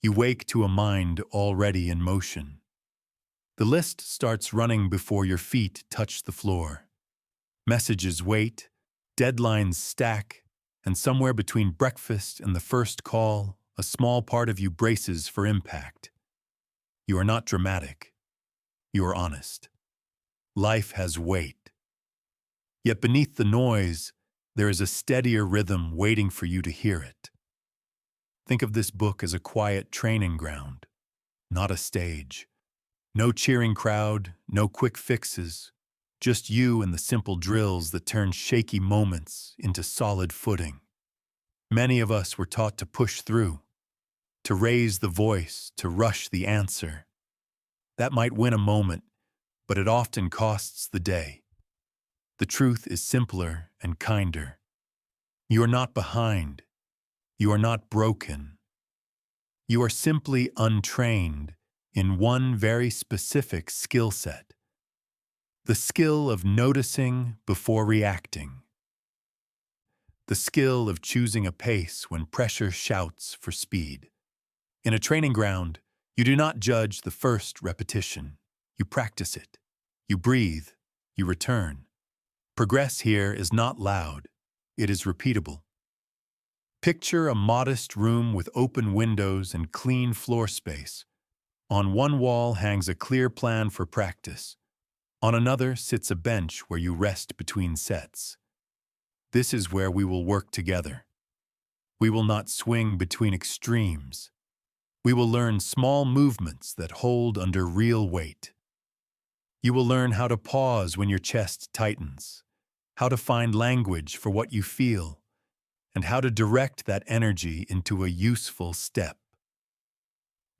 You wake to a mind already in motion. The list starts running before your feet touch the floor. Messages wait, deadlines stack, and somewhere between breakfast and the first call, a small part of you braces for impact. You are not dramatic. You are honest. Life has weight. Yet beneath the noise, there is a steadier rhythm waiting for you to hear it. Think of this book as a quiet training ground, not a stage. No cheering crowd, no quick fixes, just you and the simple drills that turn shaky moments into solid footing. Many of us were taught to push through, to raise the voice, to rush the answer. That might win a moment, but it often costs the day. The truth is simpler and kinder. You are not behind. You are not broken. You are simply untrained in one very specific skill set. The skill of noticing before reacting. The skill of choosing a pace when pressure shouts for speed. In a training ground, you do not judge the first repetition. You practice it. You breathe. You return. Progress here is not loud. It is repeatable. Picture a modest room with open windows and clean floor space. On one wall hangs a clear plan for practice. On another sits a bench where you rest between sets. This is where we will work together. We will not swing between extremes. We will learn small movements that hold under real weight. You will learn how to pause when your chest tightens, how to find language for what you feel, and how to direct that energy into a useful step.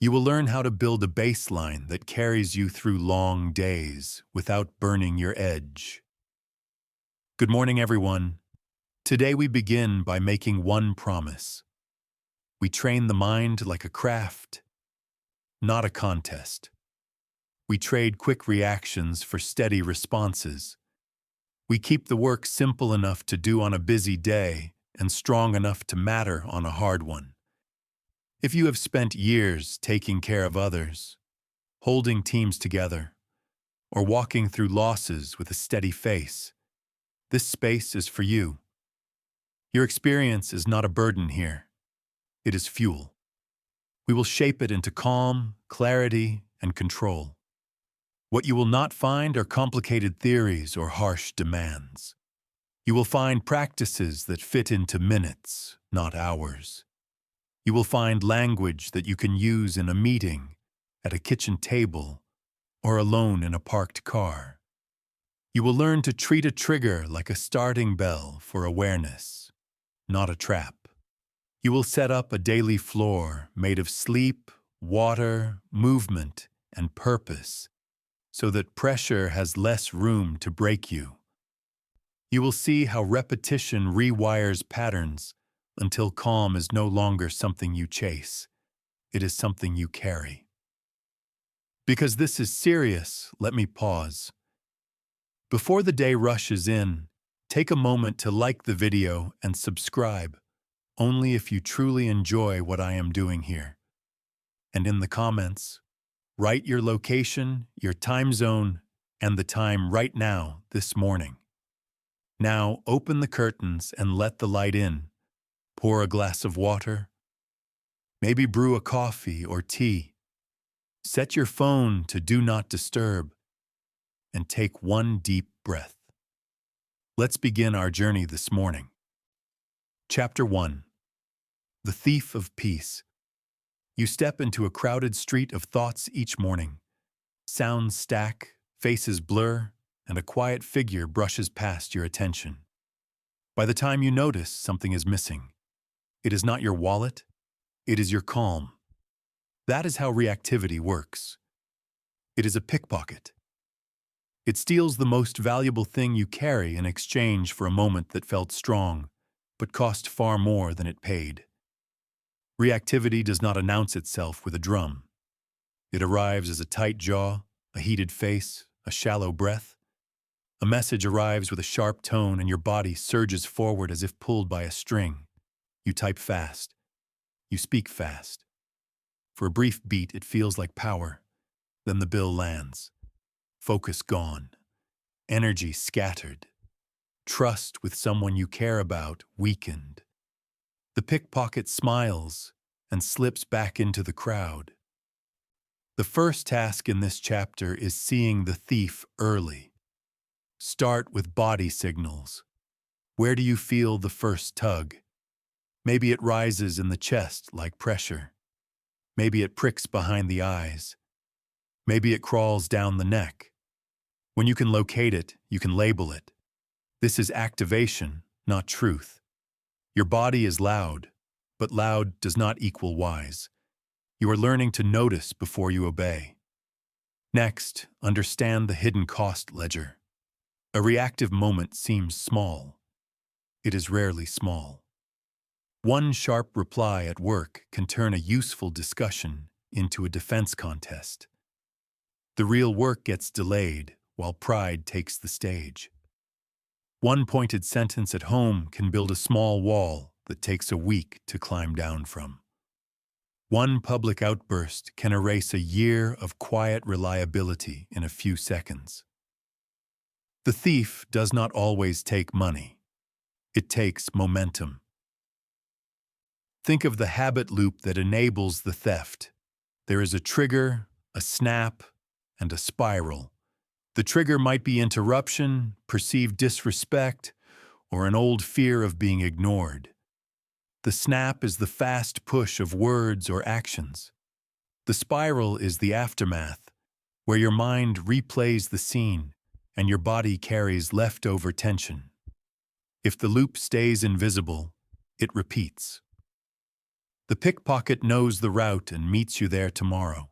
You will learn how to build a baseline that carries you through long days without burning your edge. Good morning, everyone. Today we begin by making one promise. We train the mind like a craft, not a contest. We trade quick reactions for steady responses. We keep the work simple enough to do on a busy day and strong enough to matter on a hard one. If you have spent years taking care of others, holding teams together, or walking through losses with a steady face, this space is for you. Your experience is not a burden here. It is fuel. We will shape it into calm, clarity, and control. What you will not find are complicated theories or harsh demands. You will find practices that fit into minutes, not hours. You will find language that you can use in a meeting, at a kitchen table, or alone in a parked car. You will learn to treat a trigger like a starting bell for awareness, not a trap. You will set up a daily floor made of sleep, water, movement, and purpose, so that pressure has less room to break you. You will see how repetition rewires patterns until calm is no longer something you chase. It is something you carry. Because this is serious, let me pause. Before the day rushes in, take a moment to like the video and subscribe, only if you truly enjoy what I am doing here. And in the comments, write your location, your time zone, and the time right now, this morning. Now open the curtains and let the light in. Pour a glass of water. Maybe brew a coffee or tea. Set your phone to do not disturb. And take one deep breath. Let's begin our journey this morning. Chapter 1. The Thief of Peace. You step into a crowded street of thoughts each morning. Sounds stack, faces blur, and a quiet figure brushes past your attention. By the time you notice, something is missing. It is not your wallet, it is your calm. That is how reactivity works. It is a pickpocket. It steals the most valuable thing you carry in exchange for a moment that felt strong, but cost far more than it paid. Reactivity does not announce itself with a drum. It arrives as a tight jaw, a heated face, a shallow breath. A message arrives with a sharp tone and your body surges forward as if pulled by a string. You type fast. You speak fast. For a brief beat, it feels like power. Then the bill lands. Focus gone. Energy scattered. Trust with someone you care about weakened. The pickpocket smiles and slips back into the crowd. The first task in this chapter is seeing the thief early. Start with body signals. Where do you feel the first tug? Maybe it rises in the chest like pressure. Maybe it pricks behind the eyes. Maybe it crawls down the neck. When you can locate it, you can label it. This is activation, not truth. Your body is loud, but loud does not equal wise. You are learning to notice before you obey. Next, understand the hidden cost ledger. A reactive moment seems small. It is rarely small. One sharp reply at work can turn a useful discussion into a defense contest. The real work gets delayed while pride takes the stage. One pointed sentence at home can build a small wall that takes a week to climb down from. One public outburst can erase a year of quiet reliability in a few seconds. The thief does not always take money. It takes momentum. Think of the habit loop that enables the theft. There is a trigger, a snap, and a spiral. The trigger might be interruption, perceived disrespect, or an old fear of being ignored. The snap is the fast push of words or actions. The spiral is the aftermath, where your mind replays the scene and your body carries leftover tension. If the loop stays invisible, it repeats. The pickpocket knows the route and meets you there tomorrow.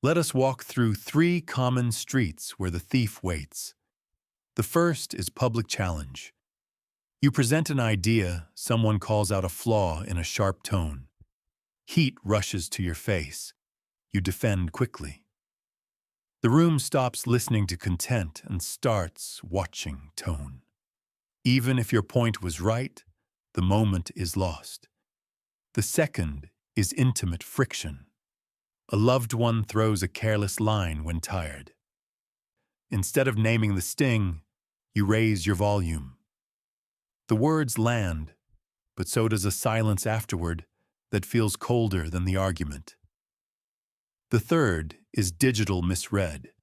Let us walk through 3 common streets where the thief waits. The first is public challenge. You present an idea, someone calls out a flaw in a sharp tone. Heat rushes to your face. You defend quickly. The room stops listening to content and starts watching tone. Even if your point was right, the moment is lost. The second is intimate friction. A loved one throws a careless line when tired. Instead of naming the sting, you raise your volume. The words land, but so does a silence afterward that feels colder than the argument. The third is digital misread.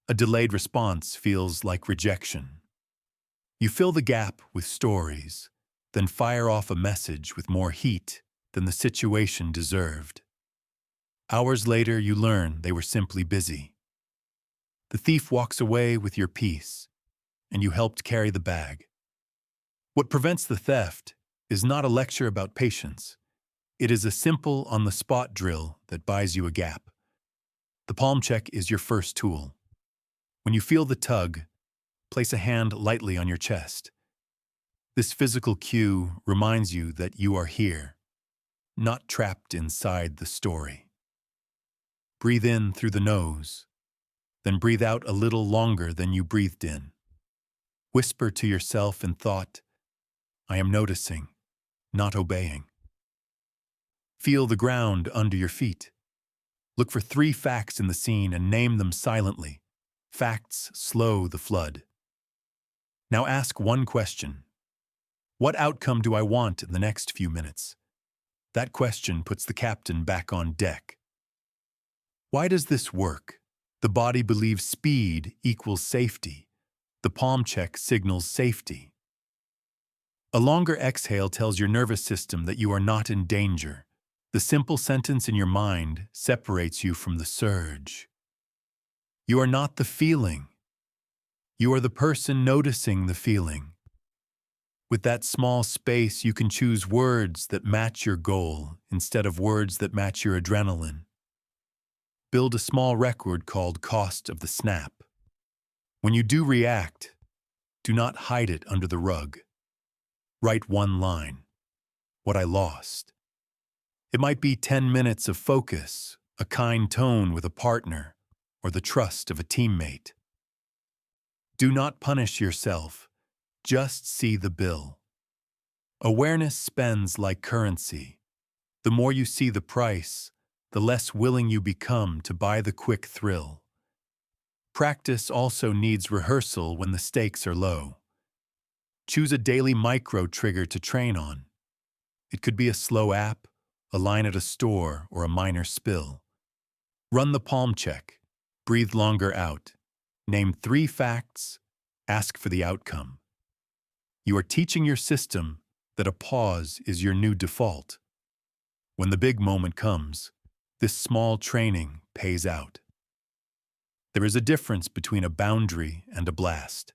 A delayed response feels like rejection. You fill the gap with stories, then fire off a message with more heat than the situation deserved. Hours later, you learn they were simply busy. The thief walks away with your piece, and you helped carry the bag. What prevents the theft is not a lecture about patience. It is a simple on-the-spot drill that buys you a gap. The palm check is your first tool. When you feel the tug, place a hand lightly on your chest. This physical cue reminds you that you are here, not trapped inside the story. Breathe in through the nose, then breathe out a little longer than you breathed in. Whisper to yourself in thought, I am noticing, not obeying. Feel the ground under your feet. Look for 3 facts in the scene and name them silently. Facts slow the flood. Now ask one question. What outcome do I want in the next few minutes? That question puts the captain back on deck. Why does this work? The body believes speed equals safety. The palm check signals safety. A longer exhale tells your nervous system that you are not in danger. The simple sentence in your mind separates you from the surge. You are not the feeling. You are the person noticing the feeling. With that small space, you can choose words that match your goal instead of words that match your adrenaline. Build a small record called cost of the snap. When you do react, do not hide it under the rug. Write one line, what I lost. It might be 10 minutes of focus, a kind tone with a partner, or the trust of a teammate. Do not punish yourself, just see the bill. Awareness spends like currency. The more you see the price, the less willing you become to buy the quick thrill. Practice also needs rehearsal when the stakes are low. Choose a daily micro-trigger to train on. It could be a slow app, a line at a store, or a minor spill. Run the palm check. Breathe longer out. Name 3 facts. Ask for the outcome. You are teaching your system that a pause is your new default. When the big moment comes, this small training pays out. There is a difference between a boundary and a blast.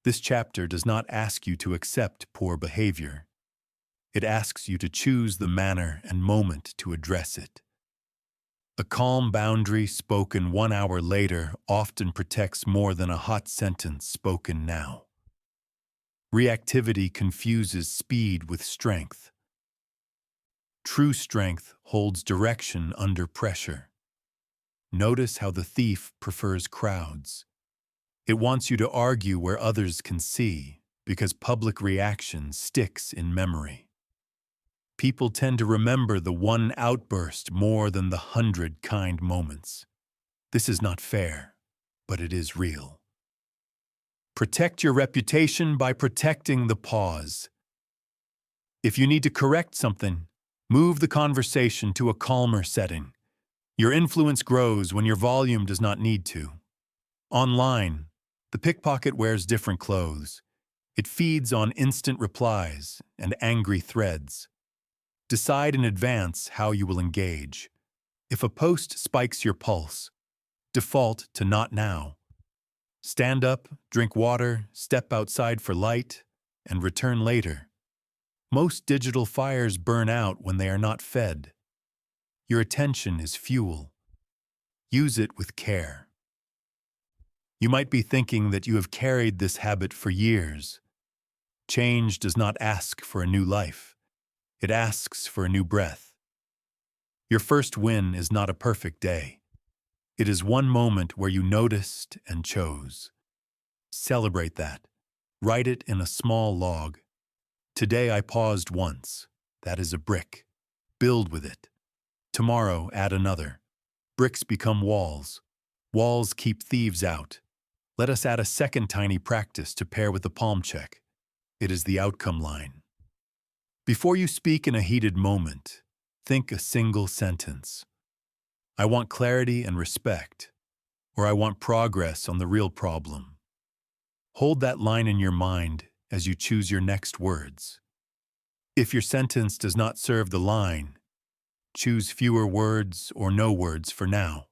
This chapter does not ask you to accept poor behavior. It asks you to choose the manner and moment to address it. A calm boundary spoken 1 hour later often protects more than a hot sentence spoken now. Reactivity confuses speed with strength. True strength holds direction under pressure. Notice how the thief prefers crowds. It wants you to argue where others can see, because public reaction sticks in memory. People tend to remember the one outburst more than the 100 kind moments. This is not fair, but it is real. Protect your reputation by protecting the pause. If you need to correct something, move the conversation to a calmer setting. Your influence grows when your volume does not need to. Online, the pickpocket wears different clothes. It feeds on instant replies and angry threads. Decide in advance how you will engage. If a post spikes your pulse, default to not now. Stand up, drink water, step outside for light, and return later. Most digital fires burn out when they are not fed. Your attention is fuel. Use it with care. You might be thinking that you have carried this habit for years. Change does not ask for a new life. It asks for a new breath. Your first win is not a perfect day. It is one moment where you noticed and chose. Celebrate that. Write it in a small log. Today I paused once. That is a brick. Build with it. Tomorrow add another. Bricks become walls. Walls keep thieves out. Let us add a second tiny practice to pair with the palm check. It is the outcome line. Before you speak in a heated moment, think a single sentence. I want clarity and respect, or I want progress on the real problem. Hold that line in your mind as you choose your next words. If your sentence does not serve the line, choose fewer words or no words for now.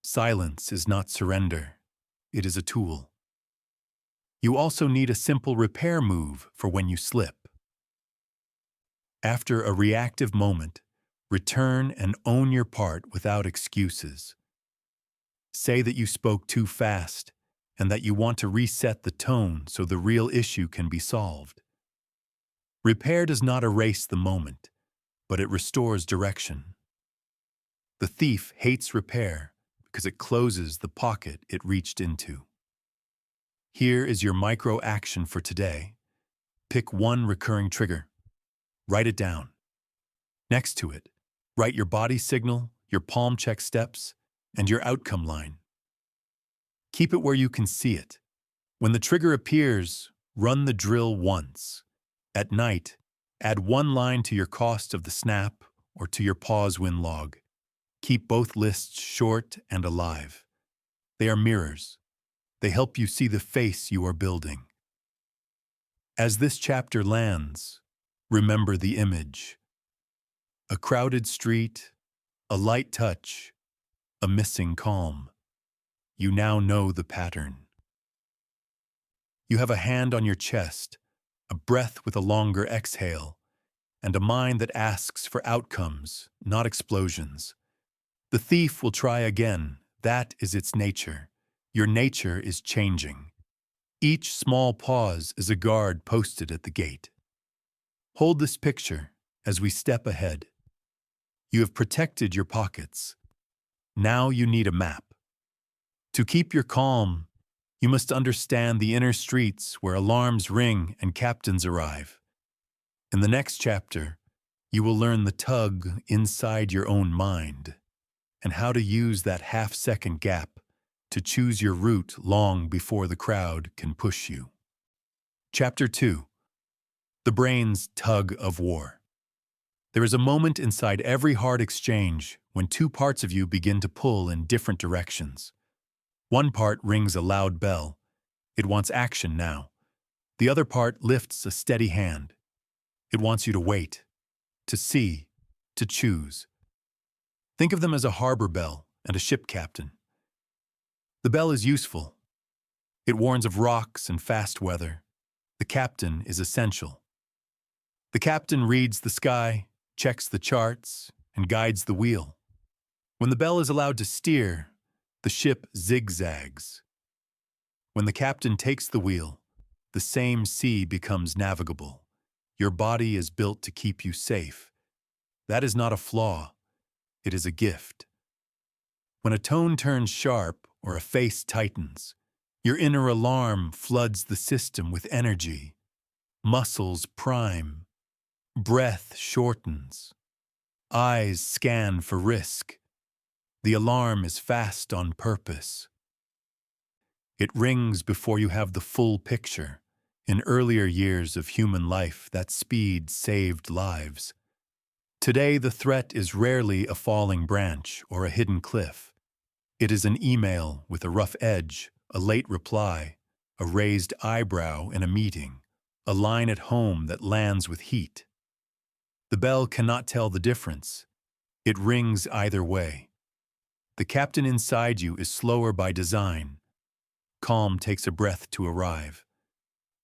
Silence is not surrender. It is a tool. You also need a simple repair move for when you slip. After a reactive moment, return and own your part without excuses. Say that you spoke too fast and that you want to reset the tone so the real issue can be solved. Repair does not erase the moment, but it restores direction. The thief hates repair because it closes the pocket it reached into. Here is your micro action for today. Pick one recurring trigger. Write it down. Next to it, write your body signal, your palm check steps, and your outcome line. Keep it where you can see it. When the trigger appears, run the drill once. At night, add one line to your cost of the snap or to your pause win log. Keep both lists short and alive. They are mirrors. They help you see the face you are building. As this chapter lands, remember the image. A crowded street, a light touch, a missing calm. You now know the pattern. You have a hand on your chest, a breath with a longer exhale, and a mind that asks for outcomes, not explosions. The thief will try again. That is its nature. Your nature is changing. Each small pause is a guard posted at the gate. Hold this picture as we step ahead. You have protected your pockets. Now you need a map. To keep your calm, you must understand the inner streets where alarms ring and captains arrive. In the next chapter, You will learn the tug inside your own mind and how to use that half-second gap to choose your route long before the crowd can push you. Chapter 2. The Brain's Tug of War. There is a moment inside every hard exchange when two parts of you begin to pull in different directions. One part rings a loud bell. It wants action now. The other part lifts a steady hand. It wants you to wait, to see, to choose. Think of them as a harbor bell and a ship captain. The bell is useful. It warns of rocks and fast weather. The captain is essential. The captain reads the sky, checks the charts, and guides the wheel. When the bell is allowed to steer, the ship zigzags. When the captain takes the wheel, the same sea becomes navigable. Your body is built to keep you safe. That is not a flaw. It is a gift. When a tone turns sharp or a face tightens, your inner alarm floods the system with energy. Muscles prime. Breath shortens. Eyes scan for risk. The alarm is fast on purpose. It rings before you have the full picture. In earlier years of human life, that speed saved lives. Today, the threat is rarely a falling branch or a hidden cliff. It is an email with a rough edge, a late reply, a raised eyebrow in a meeting, a line at home that lands with heat. The bell cannot tell the difference. It rings either way. The captain inside you is slower by design. Calm takes a breath to arrive.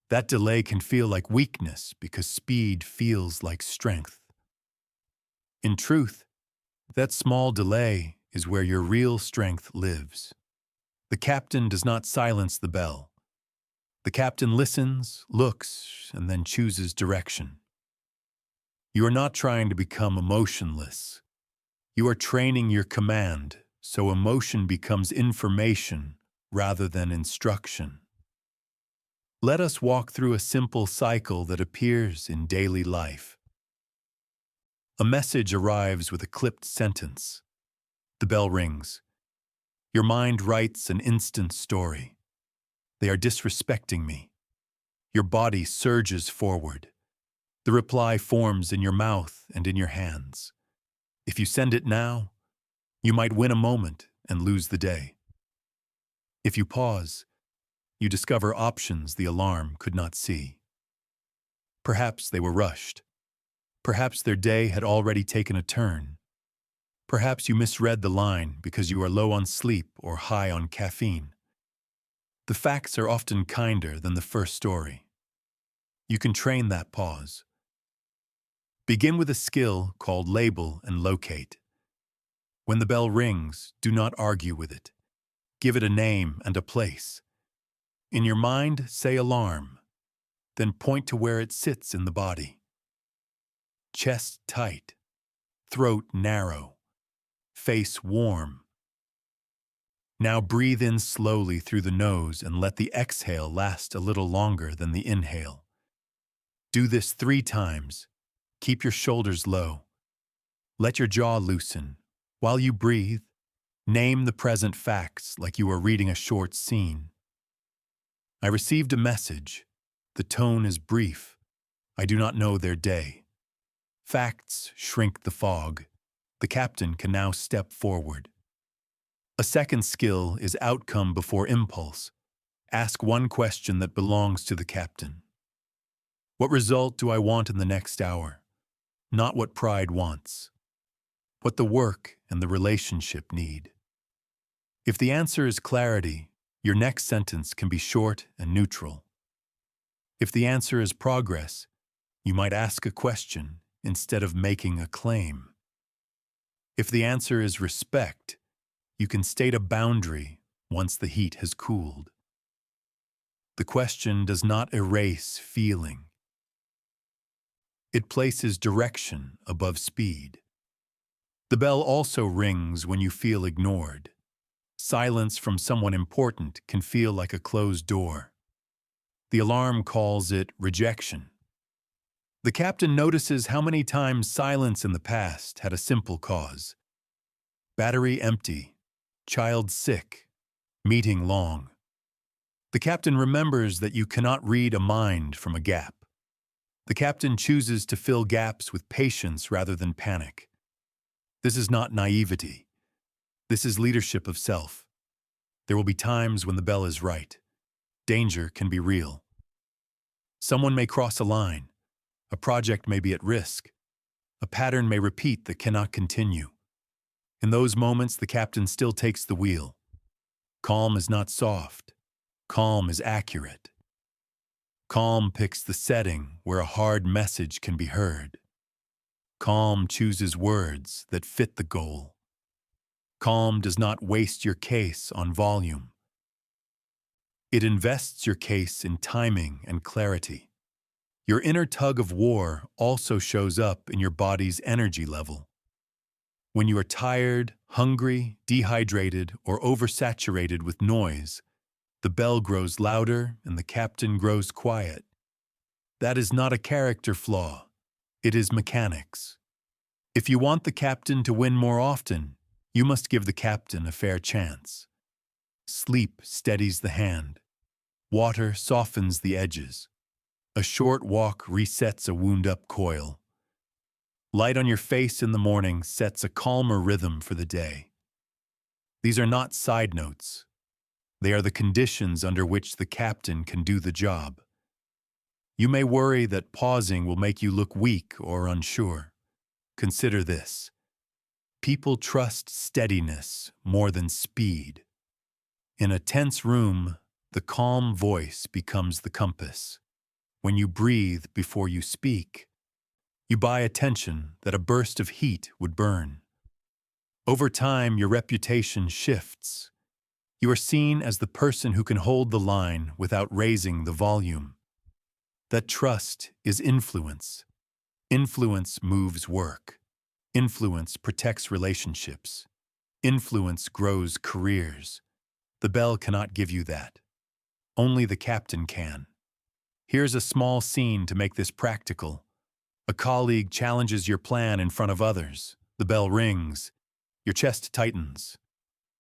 That delay can feel like weakness because speed feels like strength. In truth, that small delay is where your real strength lives. The captain does not silence the bell. The captain listens, looks, and then chooses direction. You are not trying to become emotionless. You are training your command so emotion becomes information rather than instruction. Let us walk through a simple cycle that appears in daily life. A message arrives with a clipped sentence. The bell rings. Your mind writes an instant story. They are disrespecting me. Your body surges forward. The reply forms in your mouth and in your hands. If you send it now, you might win a moment and lose the day. If you pause, you discover options the alarm could not see. Perhaps they were rushed. Perhaps their day had already taken a turn. Perhaps you misread the line because you are low on sleep or high on caffeine. The facts are often kinder than the first story. You can train that pause. Begin with a skill called label and locate. When the bell rings, do not argue with it. Give it a name and a place. In your mind, say alarm, then point to where it sits in the body. Chest tight, throat narrow, face warm. Now breathe in slowly through the nose and let the exhale last a little longer than the inhale. Do this 3 times. Keep your shoulders low. Let your jaw loosen. While you breathe, name the present facts like you are reading a short scene. I received a message. The tone is brief. I do not know their day. Facts shrink the fog. The captain can now step forward. A second skill is outcome before impulse. Ask one question that belongs to the captain. What result do I want in the next hour? Not what pride wants. What the work and the relationship need. If the answer is clarity, your next sentence can be short and neutral. If the answer is progress, you might ask a question instead of making a claim. If the answer is respect, you can state a boundary once the heat has cooled. The question does not erase feeling. It places direction above speed. The bell also rings when you feel ignored. Silence from someone important can feel like a closed door. The alarm calls it rejection. The captain notices how many times silence in the past had a simple cause. Battery empty, child sick, meeting long. The captain remembers that you cannot read a mind from a gap. The captain chooses to fill gaps with patience rather than panic. This is not naivety. This is leadership of self. There will be times when the bell is right. Danger can be real. Someone may cross a line. A project may be at risk. A pattern may repeat that cannot continue. In those moments, the captain still takes the wheel. Calm is not soft. Calm is accurate. Calm picks the setting where a hard message can be heard. Calm chooses words that fit the goal. Calm does not waste your case on volume. It invests your case in timing and clarity. Your inner tug of war also shows up in your body's energy level. When you are tired, hungry, dehydrated, or oversaturated with noise, the bell grows louder and the captain grows quiet. That is not a character flaw. It is mechanics. If you want the captain to win more often, you must give the captain a fair chance. Sleep steadies the hand. Water softens the edges. A short walk resets a wound-up coil. Light on your face in the morning sets a calmer rhythm for the day. These are not side notes. They are the conditions under which the captain can do the job. You may worry that pausing will make you look weak or unsure. Consider this. People trust steadiness more than speed. In a tense room, the calm voice becomes the compass. When you breathe before you speak, you buy attention that a burst of heat would burn. Over time, your reputation shifts. You are seen as the person who can hold the line without raising the volume. That trust is influence. Influence moves work. Influence protects relationships. Influence grows careers. The bell cannot give you that. Only the captain can. Here's a small scene to make this practical. A colleague challenges your plan in front of others. The bell rings. Your chest tightens.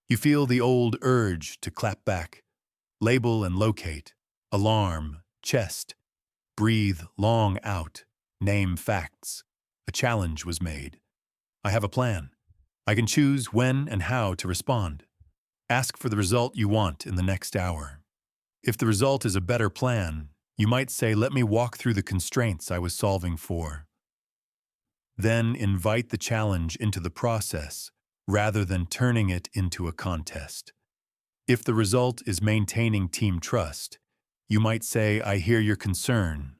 You feel the old urge to clap back. Label and locate. Alarm. Chest. Breathe long out. Name facts. A challenge was made. I have a plan. I can choose when and how to respond. Ask for the result you want in the next hour. If the result is a better plan, you might say, let me walk through the constraints I was solving for. Then invite the challenge into the process rather than turning it into a contest. If the result is maintaining team trust, you might say, I hear your concern.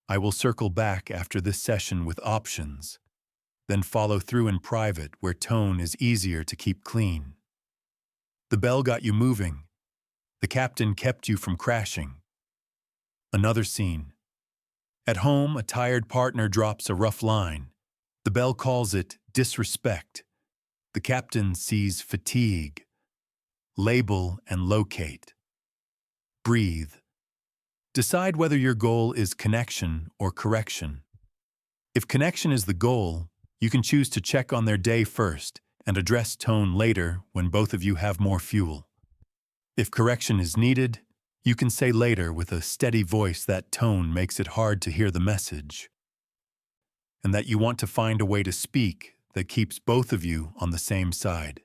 I will circle back after this session with options. Then follow through in private where tone is easier to keep clean. The bell got you moving. The captain kept you from crashing. Another scene. At home, a tired partner drops a rough line. The bell calls it disrespect. The captain sees fatigue. Label and locate. Breathe. Decide whether your goal is connection or correction. If connection is the goal, you can choose to check on their day first and address tone later when both of you have more fuel. If correction is needed, you can say later with a steady voice that tone makes it hard to hear the message, and that you want to find a way to speak that keeps both of you on the same side.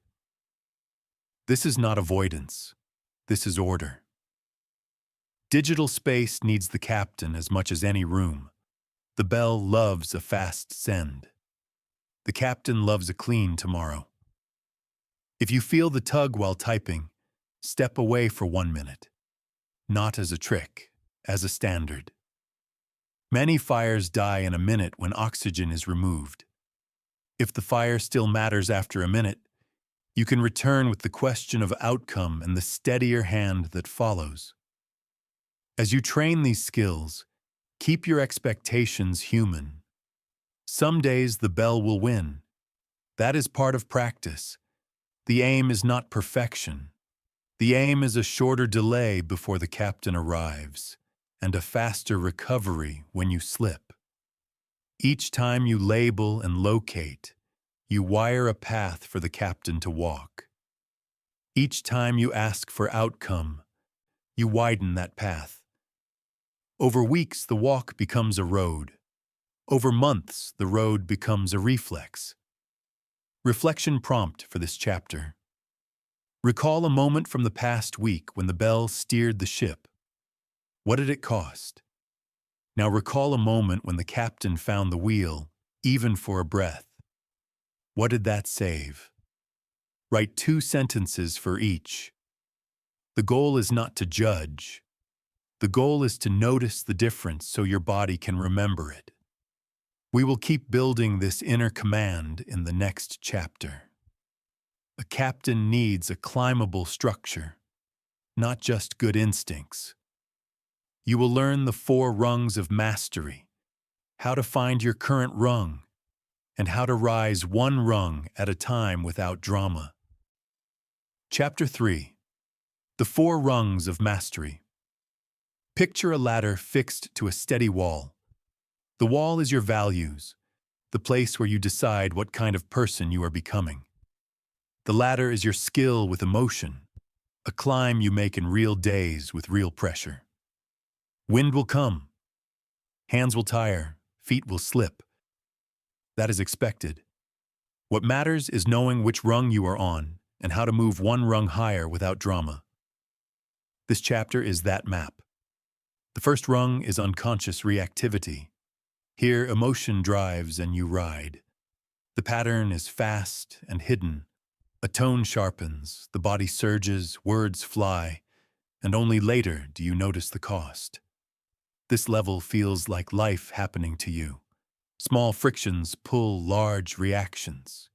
This is not avoidance. This is order. Digital space needs the captain as much as any room. The bell loves a fast send. The captain loves a clean tomorrow. If you feel the tug while typing, step away for 1 minute. Not as a trick, as a standard. Many fires die in a minute when oxygen is removed. If the fire still matters after a minute, you can return with the question of outcome and the steadier hand that follows. As you train these skills, keep your expectations human. Some days the bell will win. That is part of practice. The aim is not perfection. The aim is a shorter delay before the captain arrives, and a faster recovery when you slip. Each time you label and locate, you wire a path for the captain to walk. Each time you ask for outcome, you widen that path. Over weeks, the walk becomes a road. Over months, the road becomes a reflex. Reflection prompt for this chapter. Recall a moment from the past week when the bell steered the ship. What did it cost? Now recall a moment when the captain found the wheel, even for a breath. What did that save? Write 2 sentences for each. The goal is not to judge. The goal is to notice the difference so your body can remember it. We will keep building this inner command in the next chapter. A captain needs a climbable structure, not just good instincts. You will learn the 4 rungs of mastery, how to find your current rung, and how to rise 1 rung at a time without drama. Chapter 3. The 4 rungs of mastery. Picture a ladder fixed to a steady wall. The wall is your values, the place where you decide what kind of person you are becoming. The ladder is your skill with emotion, a climb you make in real days with real pressure. Wind will come. Hands will tire. Feet will slip. That is expected. What matters is knowing which rung you are on and how to move 1 rung higher without drama. This chapter is that map. The first rung is unconscious reactivity. Here, emotion drives and you ride. The pattern is fast and hidden. A tone sharpens, the body surges, words fly, and only later do you notice the cost. This level feels like life happening to you. Small frictions pull large reactions.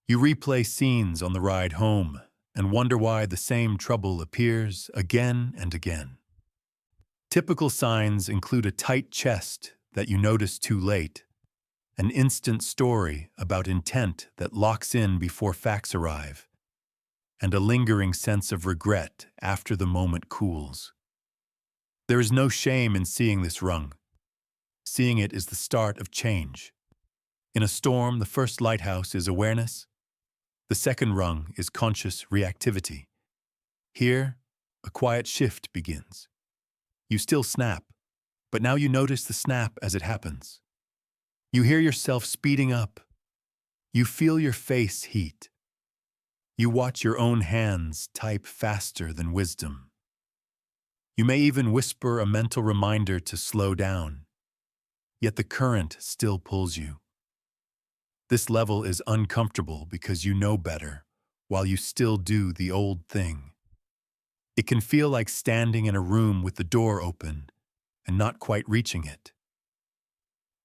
You replay scenes on the ride home and wonder why the same trouble appears again and again. Typical signs include a tight chest that you notice too late, an instant story about intent that locks in before facts arrive, and a lingering sense of regret after the moment cools. There is no shame in seeing this rung. Seeing it is the start of change. In a storm, the first lighthouse is awareness. The second rung is conscious reactivity. Here, a quiet shift begins. You still snap, but now you notice the snap as it happens. You hear yourself speeding up. You feel your face heat. You watch your own hands type faster than wisdom. You may even whisper a mental reminder to slow down, yet the current still pulls you. This level is uncomfortable because you know better, while you still do the old thing. It can feel like standing in a room with the door open and not quite reaching it.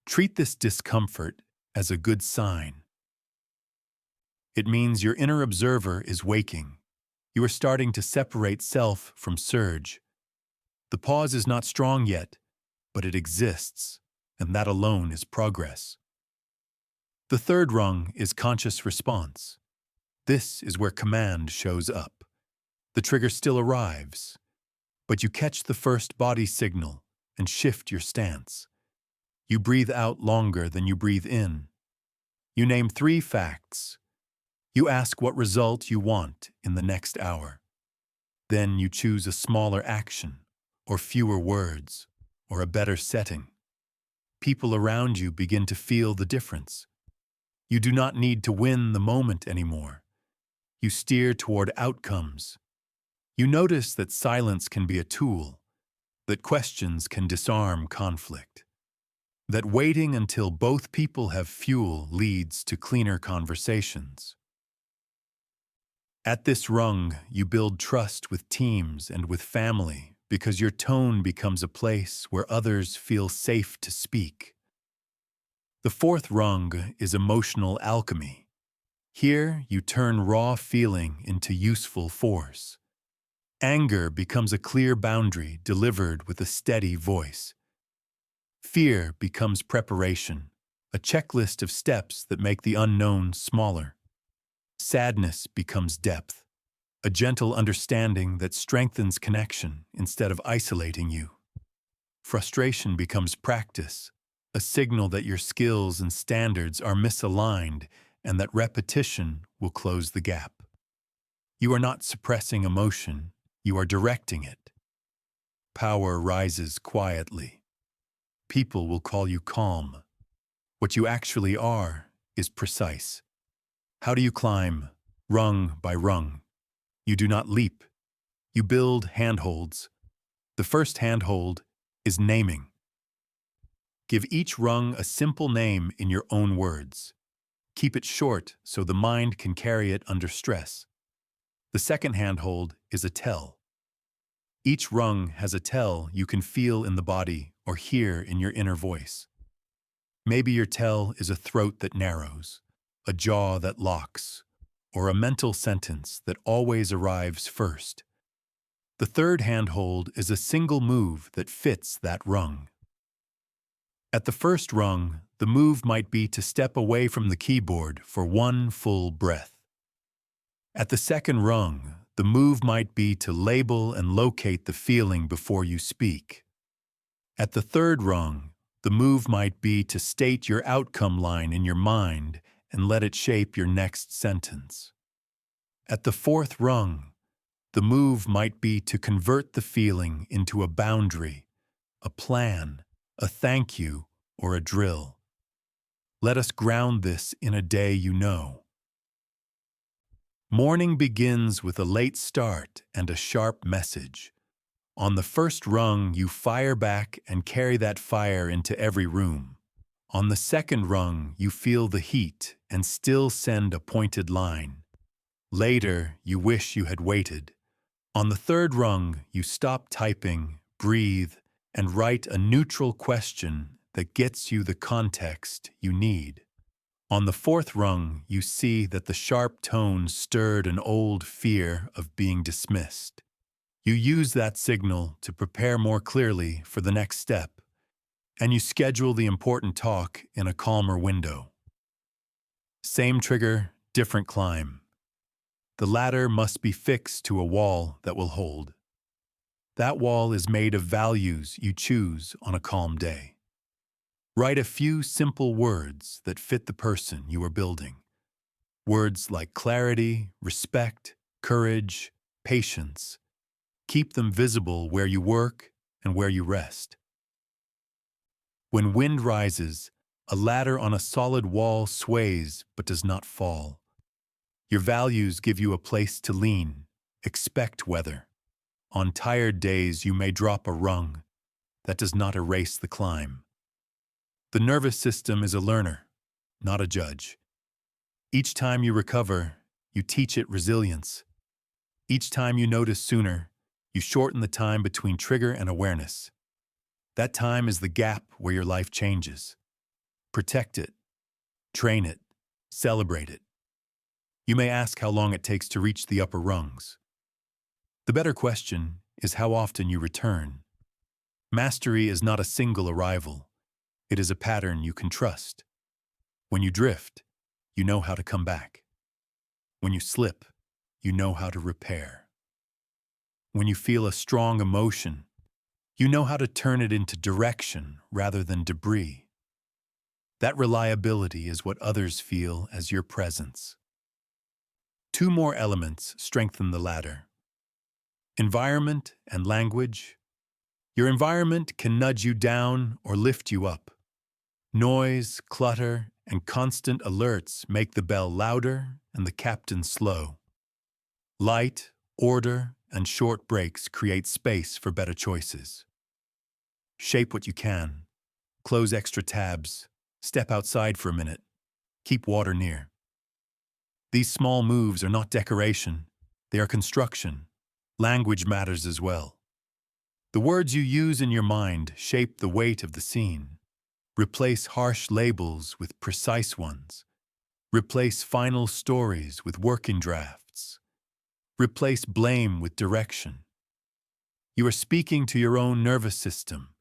Treat this discomfort as a good sign. It means your inner observer is waking. You are starting to separate self from surge. The pause is not strong yet, but it exists, and that alone is progress. The third rung is conscious response. This is where command shows up. The trigger still arrives, but you catch the first body signal and shift your stance. You breathe out longer than you breathe in. You name 3 facts. You ask what result you want in the next hour. Then you choose a smaller action, or fewer words, or a better setting. People around you begin to feel the difference. You do not need to win the moment anymore. You steer toward outcomes. You notice that silence can be a tool, that questions can disarm conflict, that waiting until both people have fuel leads to cleaner conversations. At this rung, you build trust with teams and with family because your tone becomes a place where others feel safe to speak. The fourth rung is emotional alchemy. Here, you turn raw feeling into useful force. Anger becomes a clear boundary delivered with a steady voice. Fear becomes preparation, a checklist of steps that make the unknown smaller. Sadness becomes depth, a gentle understanding that strengthens connection instead of isolating you. Frustration becomes practice, a signal that your skills and standards are misaligned and that repetition will close the gap. You are not suppressing emotion, you are directing it. Power rises quietly. People will call you calm. What you actually are is precise. How do you climb? Rung by rung. You do not leap. You build handholds. The first handhold is naming. Give each rung a simple name in your own words. Keep it short so the mind can carry it under stress. The second handhold is a tell. Each rung has a tell you can feel in the body or hear in your inner voice. Maybe your tell is a throat that narrows, a jaw that locks, or a mental sentence that always arrives first. The third handhold is a single move that fits that rung. At the first rung, the move might be to step away from the keyboard for one full breath. At the second rung, the move might be to label and locate the feeling before you speak. At the third rung, the move might be to state your outcome line in your mind and let it shape your next sentence. At the fourth rung, the move might be to convert the feeling into a boundary, a plan, a thank you, or a drill. Let us ground this in a day you know. Morning begins with a late start and a sharp message. On the first rung, you fire back and carry that fire into every room. On the second rung, you feel the heat and still send a pointed line. Later, you wish you had waited. On the third rung, you stop typing, breathe, and write a neutral question that gets you the context you need. On the fourth rung, you see that the sharp tone stirred an old fear of being dismissed. You use that signal to prepare more clearly for the next step, and you schedule the important talk in a calmer window. Same trigger, different climb. The ladder must be fixed to a wall that will hold. That wall is made of values you choose on a calm day. Write a few simple words that fit the person you are building. Words like clarity, respect, courage, patience. Keep them visible where you work and where you rest. When wind rises, a ladder on a solid wall sways but does not fall. Your values give you a place to lean. Expect weather. On tired days, you may drop a rung. That does not erase the climb. The nervous system is a learner, not a judge. Each time you recover, you teach it resilience. Each time you notice sooner, you shorten the time between trigger and awareness. That time is the gap where your life changes. Protect it, train it, celebrate it. You may ask how long it takes to reach the upper rungs. The better question is how often you return. Mastery is not a single arrival. It is a pattern you can trust. When you drift, you know how to come back. When you slip, you know how to repair. When you feel a strong emotion, you know how to turn it into direction rather than debris. That reliability is what others feel as your presence. Two more elements strengthen the ladder: environment and language. Your environment can nudge you down or lift you up. Noise, clutter, and constant alerts make the bell louder and the captain slow. Light, order, and short breaks create space for better choices. Shape what you can. Close extra tabs. Step outside for a minute. Keep water near. These small moves are not decoration. They are construction. Language matters as well. The words you use in your mind shape the weight of the scene. Replace harsh labels with precise ones. Replace final stories with working drafts. Replace blame with direction. You are speaking to your own nervous system.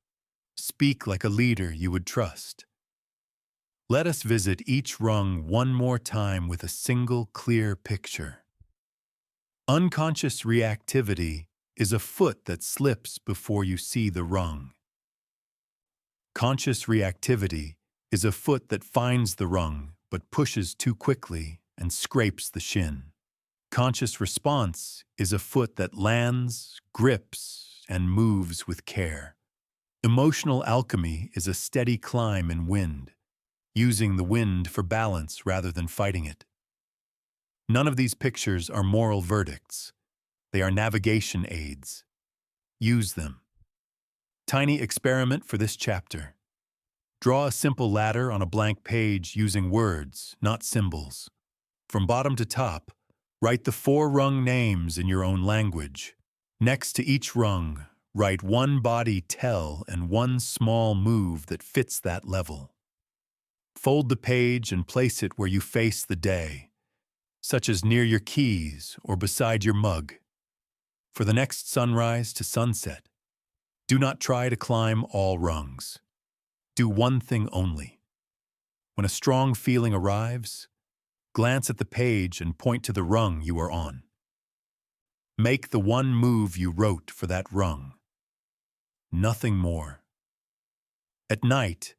Speak like a leader you would trust. Let us visit each rung one more time with a single clear picture. Unconscious reactivity is a foot that slips before you see the rung. Conscious reactivity is a foot that finds the rung but pushes too quickly and scrapes the shin. Conscious response is a foot that lands, grips, and moves with care. Emotional alchemy is a steady climb in wind, using the wind for balance rather than fighting it. None of these pictures are moral verdicts. They are navigation aids. Use them. Tiny experiment for this chapter. Draw a simple ladder on a blank page using words, not symbols. From bottom to top, write the 4 rung names in your own language. Next to each rung, write one body tell and one small move that fits that level. Fold the page and place it where you face the day, such as near your keys or beside your mug. For the next sunrise to sunset, do not try to climb all rungs. Do one thing only. When a strong feeling arrives, glance at the page and point to the rung you are on. Make the one move you wrote for that rung. Nothing more. At night,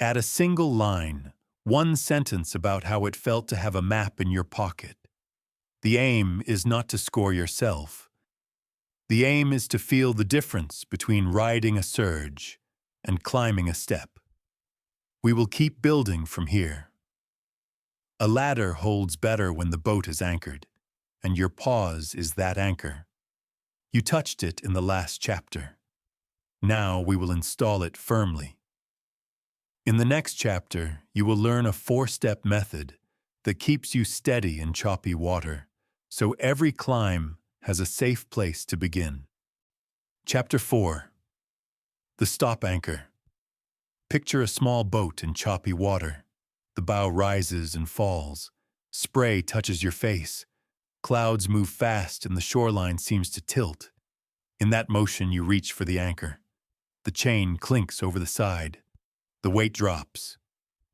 add a single line, one sentence about how it felt to have a map in your pocket. The aim is not to score yourself. The aim is to feel the difference between riding a surge and climbing a step. We will keep building from here. A ladder holds better when the boat is anchored, and your pause is that anchor. You touched it in the last chapter. Now we will install it firmly. In the next chapter, you will learn a 4-step method that keeps you steady in choppy water, so every climb has a safe place to begin. Chapter 4. The Stop Anchor. Picture a small boat in choppy water. The bow rises and falls. Spray touches your face. Clouds move fast and the shoreline seems to tilt. In that motion, you reach for the anchor. The chain clinks over the side. The weight drops.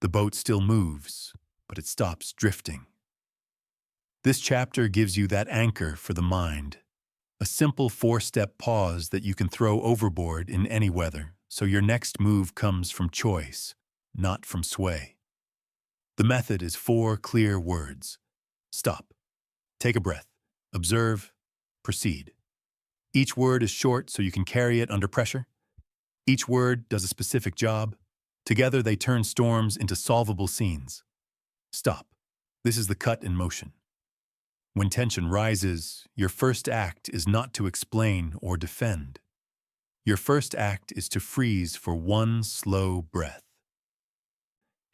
The boat still moves, but it stops drifting. This chapter gives you that anchor for the mind. A simple 4-step pause that you can throw overboard in any weather, so your next move comes from choice, not from sway. The method is 4 clear words. Stop. Take a breath. Observe. Proceed. Each word is short so you can carry it under pressure. Each word does a specific job. Together they turn storms into solvable scenes. Stop. This is the cut in motion. When tension rises, your first act is not to explain or defend. Your first act is to freeze for one slow breath.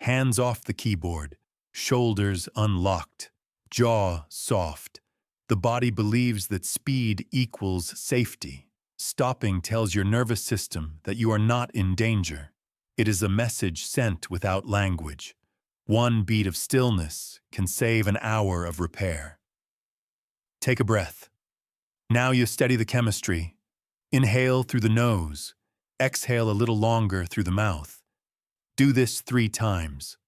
Hands off the keyboard, shoulders unlocked, jaw soft. The body believes that speed equals safety. Stopping tells your nervous system that you are not in danger. It is a message sent without language. One beat of stillness can save an hour of repair. Take a breath. Now you steady the chemistry. Inhale through the nose. Exhale a little longer through the mouth. Do this 3 times.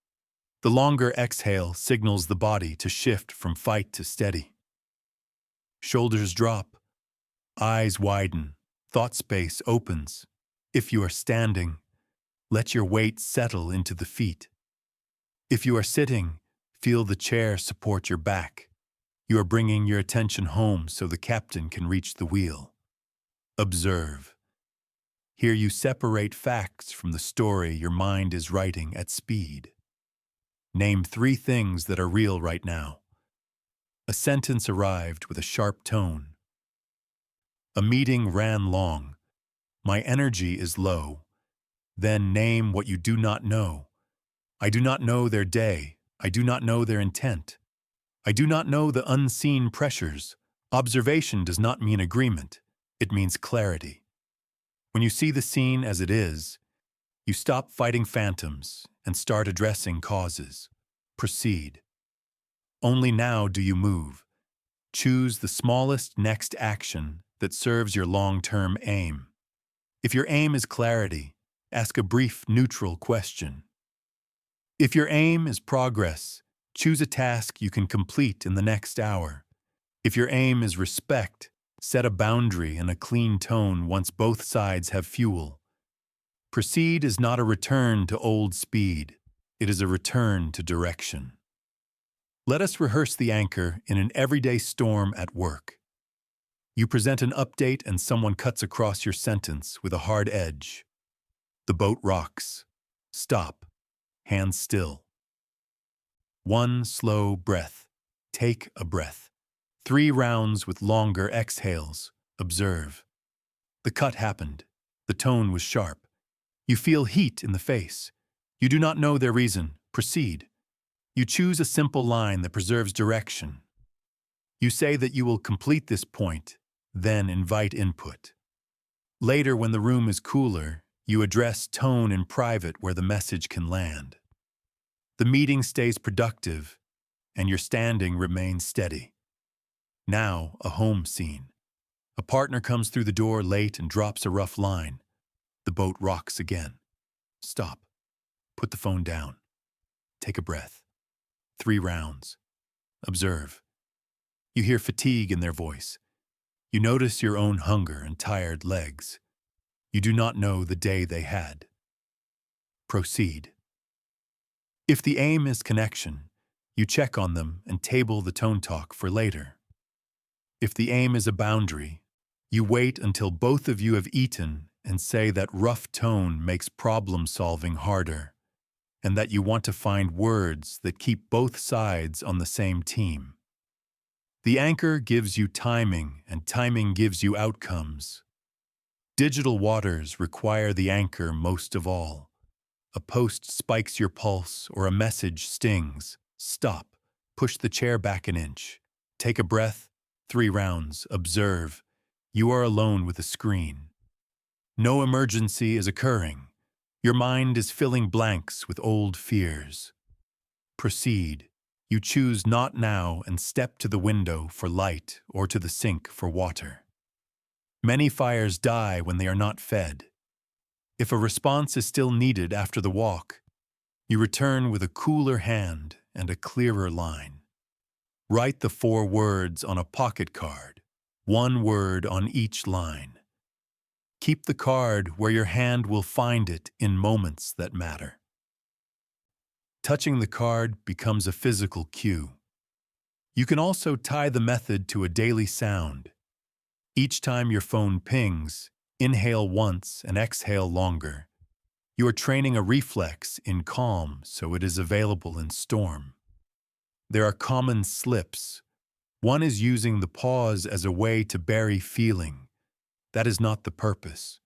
The longer exhale signals the body to shift from fight to steady. Shoulders drop. Eyes widen. Thought space opens. If you are standing, let your weight settle into the feet. If you are sitting, feel the chair support your back. You are bringing your attention home so the captain can reach the wheel. Observe. Here you separate facts from the story your mind is writing at speed. Name 3 things that are real right now. A sentence arrived with a sharp tone. A meeting ran long. My energy is low. Then name what you do not know. I do not know their day. I do not know their intent. I do not know the unseen pressures. Observation does not mean agreement. It means clarity. When you see the scene as it is, you stop fighting phantoms and start addressing causes. Proceed. Only now do you move. Choose the smallest next action that serves your long-term aim. If your aim is clarity, ask a brief, neutral question. If your aim is progress, choose a task you can complete in the next hour. If your aim is respect, set a boundary and a clean tone once both sides have fuel. Proceed is not a return to old speed. It is a return to direction. Let us rehearse the anchor in an everyday storm at work. You present an update and someone cuts across your sentence with a hard edge. The boat rocks. Stop. Hands still. One slow breath. Take a breath. 3 rounds with longer exhales. Observe. The cut happened. The tone was sharp. You feel heat in the face. You do not know their reason. Proceed. You choose a simple line that preserves direction. You say that you will complete this point, then invite input. Later, when the room is cooler, you address tone in private where the message can land. The meeting stays productive, and your standing remains steady. Now, a home scene. A partner comes through the door late and drops a rough line. The boat rocks again. Stop. Put the phone down. Take a breath. 3 rounds. Observe. You hear fatigue in their voice. You notice your own hunger and tired legs. You do not know the day they had. Proceed. If the aim is connection, you check on them and table the tone talk for later. If the aim is a boundary, you wait until both of you have eaten and say that rough tone makes problem-solving harder, and that you want to find words that keep both sides on the same team. The anchor gives you timing, and timing gives you outcomes. Digital waters require the anchor most of all. A post spikes your pulse or a message stings. Stop. Push the chair back an inch. Take a breath. 3 rounds. Observe. You are alone with a screen. No emergency is occurring. Your mind is filling blanks with old fears. Proceed. You choose not now and step to the window for light or to the sink for water. Many fires die when they are not fed. If a response is still needed after the walk, you return with a cooler hand and a clearer line. Write the 4 words on a pocket card, 1 word on each line. Keep the card where your hand will find it in moments that matter. Touching the card becomes a physical cue. You can also tie the method to a daily sound. Each time your phone pings, inhale once and exhale longer. You are training a reflex in calm so it is available in storm. There are common slips. One is using the pause as a way to bury feeling. That is not the purpose.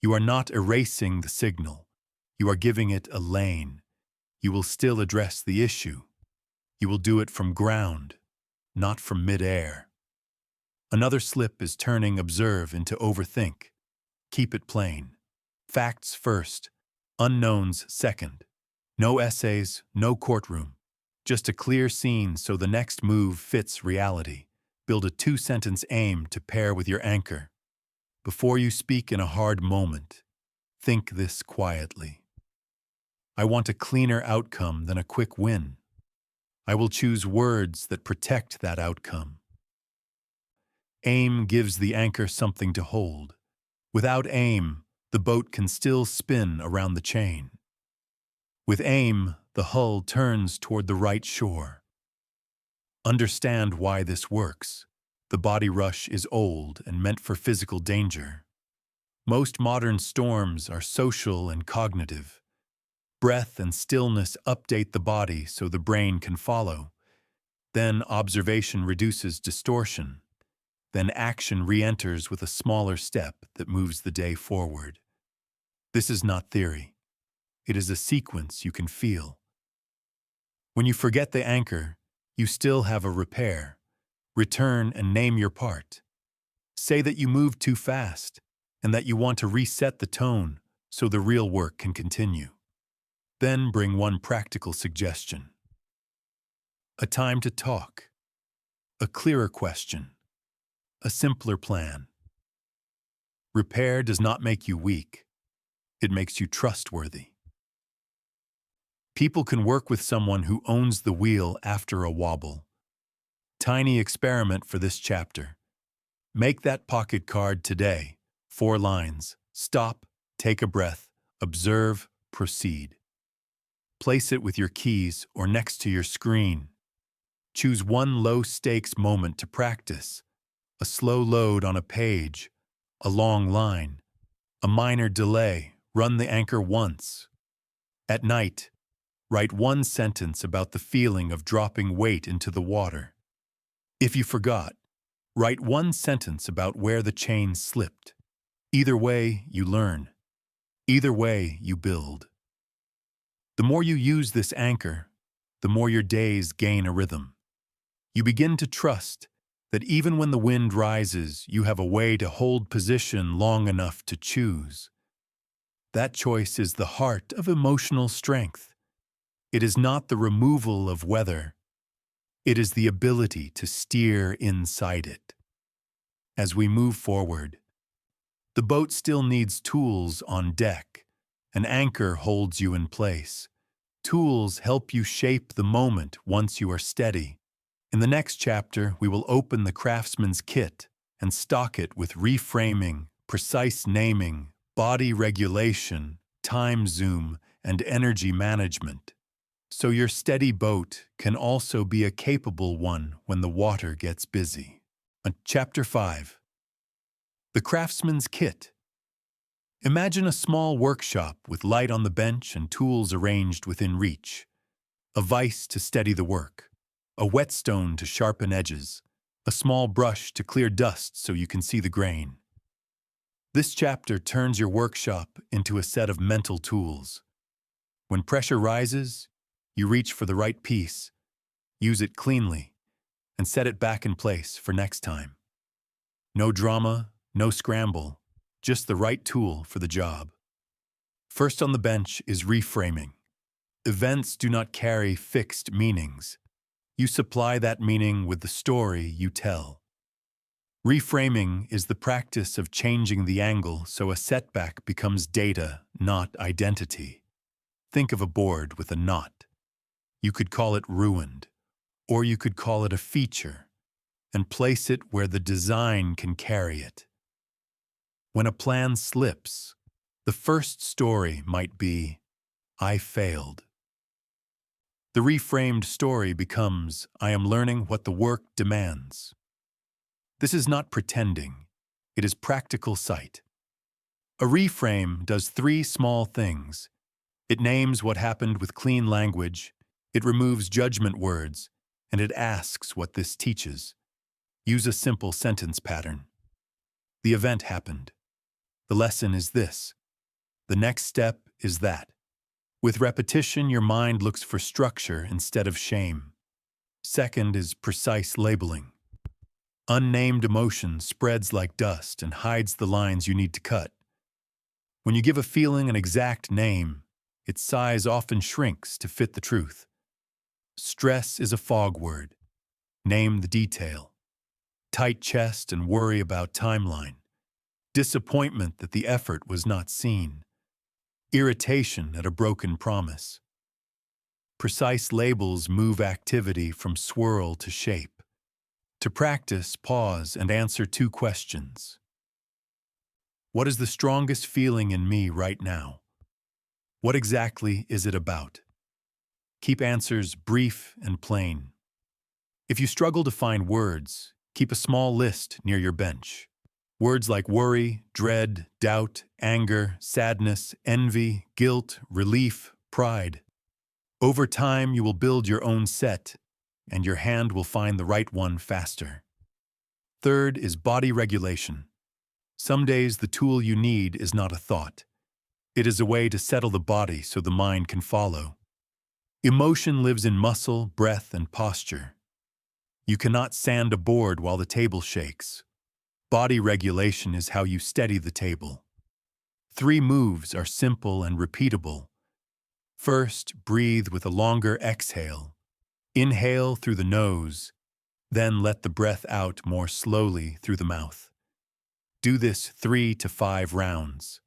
You are not erasing the signal. You are giving it a lane. You will still address the issue. You will do it from ground, not from mid-air. Another slip is turning observe into overthink. Keep it plain. Facts first, unknowns second. No essays, no courtroom. Just a clear scene so the next move fits reality. Build a 2-sentence aim to pair with your anchor. Before you speak in a hard moment, think this quietly. I want a cleaner outcome than a quick win. I will choose words that protect that outcome. Aim gives the anchor something to hold. Without aim, the boat can still spin around the chain. With aim, the hull turns toward the right shore. Understand why this works. The body rush is old and meant for physical danger. Most modern storms are social and cognitive. Breath and stillness update the body so the brain can follow. Then observation reduces distortion. Then action re-enters with a smaller step that moves the day forward. This is not theory. It is a sequence you can feel. When you forget the anchor, you still have a repair. Return and name your part. Say that you moved too fast and that you want to reset the tone so the real work can continue. Then bring one practical suggestion. A time to talk. A clearer question. A simpler plan. Repair does not make you weak. It makes you trustworthy. People can work with someone who owns the wheel after a wobble. Tiny experiment for this chapter. Make that pocket card today. 4 lines. Stop, take a breath, Observe, proceed. Place it with your keys or next to your screen. Choose one low-stakes moment to practice: a slow load on a page, a long line, a minor delay. Run the anchor once. At night, write one sentence about the feeling of dropping weight into the water. If you forgot, write one sentence about where the chain slipped. Either way, you learn. Either way, you build. The more you use this anchor, the more your days gain a rhythm. You begin to trust that even when the wind rises, you have a way to hold position long enough to choose. That choice is the heart of emotional strength. It is not the removal of weather. It is the ability to steer inside it. As we move forward, the boat still needs tools on deck. An anchor holds you in place. Tools help you shape the moment once you are steady. In the next chapter, we will open the craftsman's kit and stock it with reframing, precise naming, body regulation, time zoom, and energy management. So your steady boat can also be a capable one when the water gets busy. Chapter 5. The Craftsman's Kit. Imagine a small workshop with light on the bench and tools arranged within reach. A vise to steady the work, a whetstone to sharpen edges, a small brush to clear dust so you can see the grain. This chapter turns your workshop into a set of mental tools. When pressure rises, you reach for the right piece, use it cleanly, and set it back in place for next time. No drama, no scramble, just the right tool for the job. First on the bench is reframing. Events do not carry fixed meanings. You supply that meaning with the story you tell. Reframing is the practice of changing the angle so a setback becomes data, not identity. Think of a board with a knot. You could call it ruined, or you could call it a feature, and place it where the design can carry it. When a plan slips, the first story might be, "I failed." The reframed story becomes, "I am learning what the work demands." This is not pretending. It is practical sight. A reframe does three small things. It names what happened with clean language, it removes judgment words, and it asks what this teaches. Use a simple sentence pattern. The event happened. The lesson is this. The next step is that. With repetition, your mind looks for structure instead of shame. Second is precise labeling. Unnamed emotion spreads like dust and hides the lines you need to cut. When you give a feeling an exact name, its size often shrinks to fit the truth. Stress is a fog word. Name the detail. Tight chest and worry about timeline. Disappointment that the effort was not seen. Irritation at a broken promise. Precise labels move activity from swirl to shape. To practice, pause and answer two questions. What is the strongest feeling in me right now? What exactly is it about? Keep answers brief and plain. If you struggle to find words, keep a small list near your bench. Words like worry, dread, doubt, anger, sadness, envy, guilt, relief, pride. Over time, you will build your own set, and your hand will find the right one faster. Third is body regulation. Some days the tool you need is not a thought. It is a way to settle the body so the mind can follow. Emotion lives in muscle, breath, and posture. You cannot sand a board while the table shakes. Body regulation is how you steady the table. 3 moves are simple and repeatable. First, breathe with a longer exhale. Inhale through the nose, then let the breath out more slowly through the mouth. Do this 3 to 5 rounds.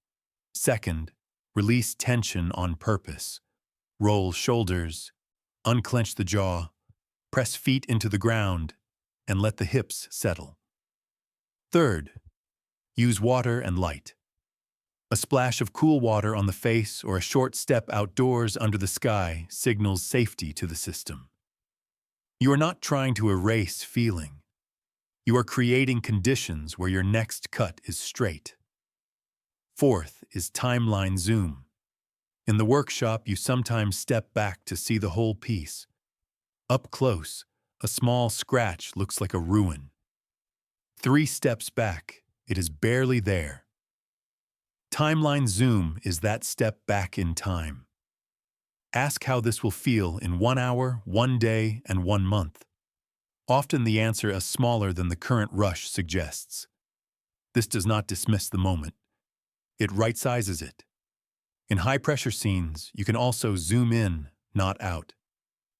Second, release tension on purpose. Roll shoulders, unclench the jaw, press feet into the ground, and let the hips settle. Third, use water and light. A splash of cool water on the face or a short step outdoors under the sky signals safety to the system. You are not trying to erase feeling. You are creating conditions where your next cut is straight. Fourth is timeline zoom. In the workshop, you sometimes step back to see the whole piece. Up close, a small scratch looks like a ruin. 3 steps back, it is barely there. Timeline zoom is that step back in time. Ask how this will feel in 1 hour, 1 day, and 1 month. Often the answer is smaller than the current rush suggests. This does not dismiss the moment. It right-sizes it. In high-pressure scenes, you can also zoom in, not out.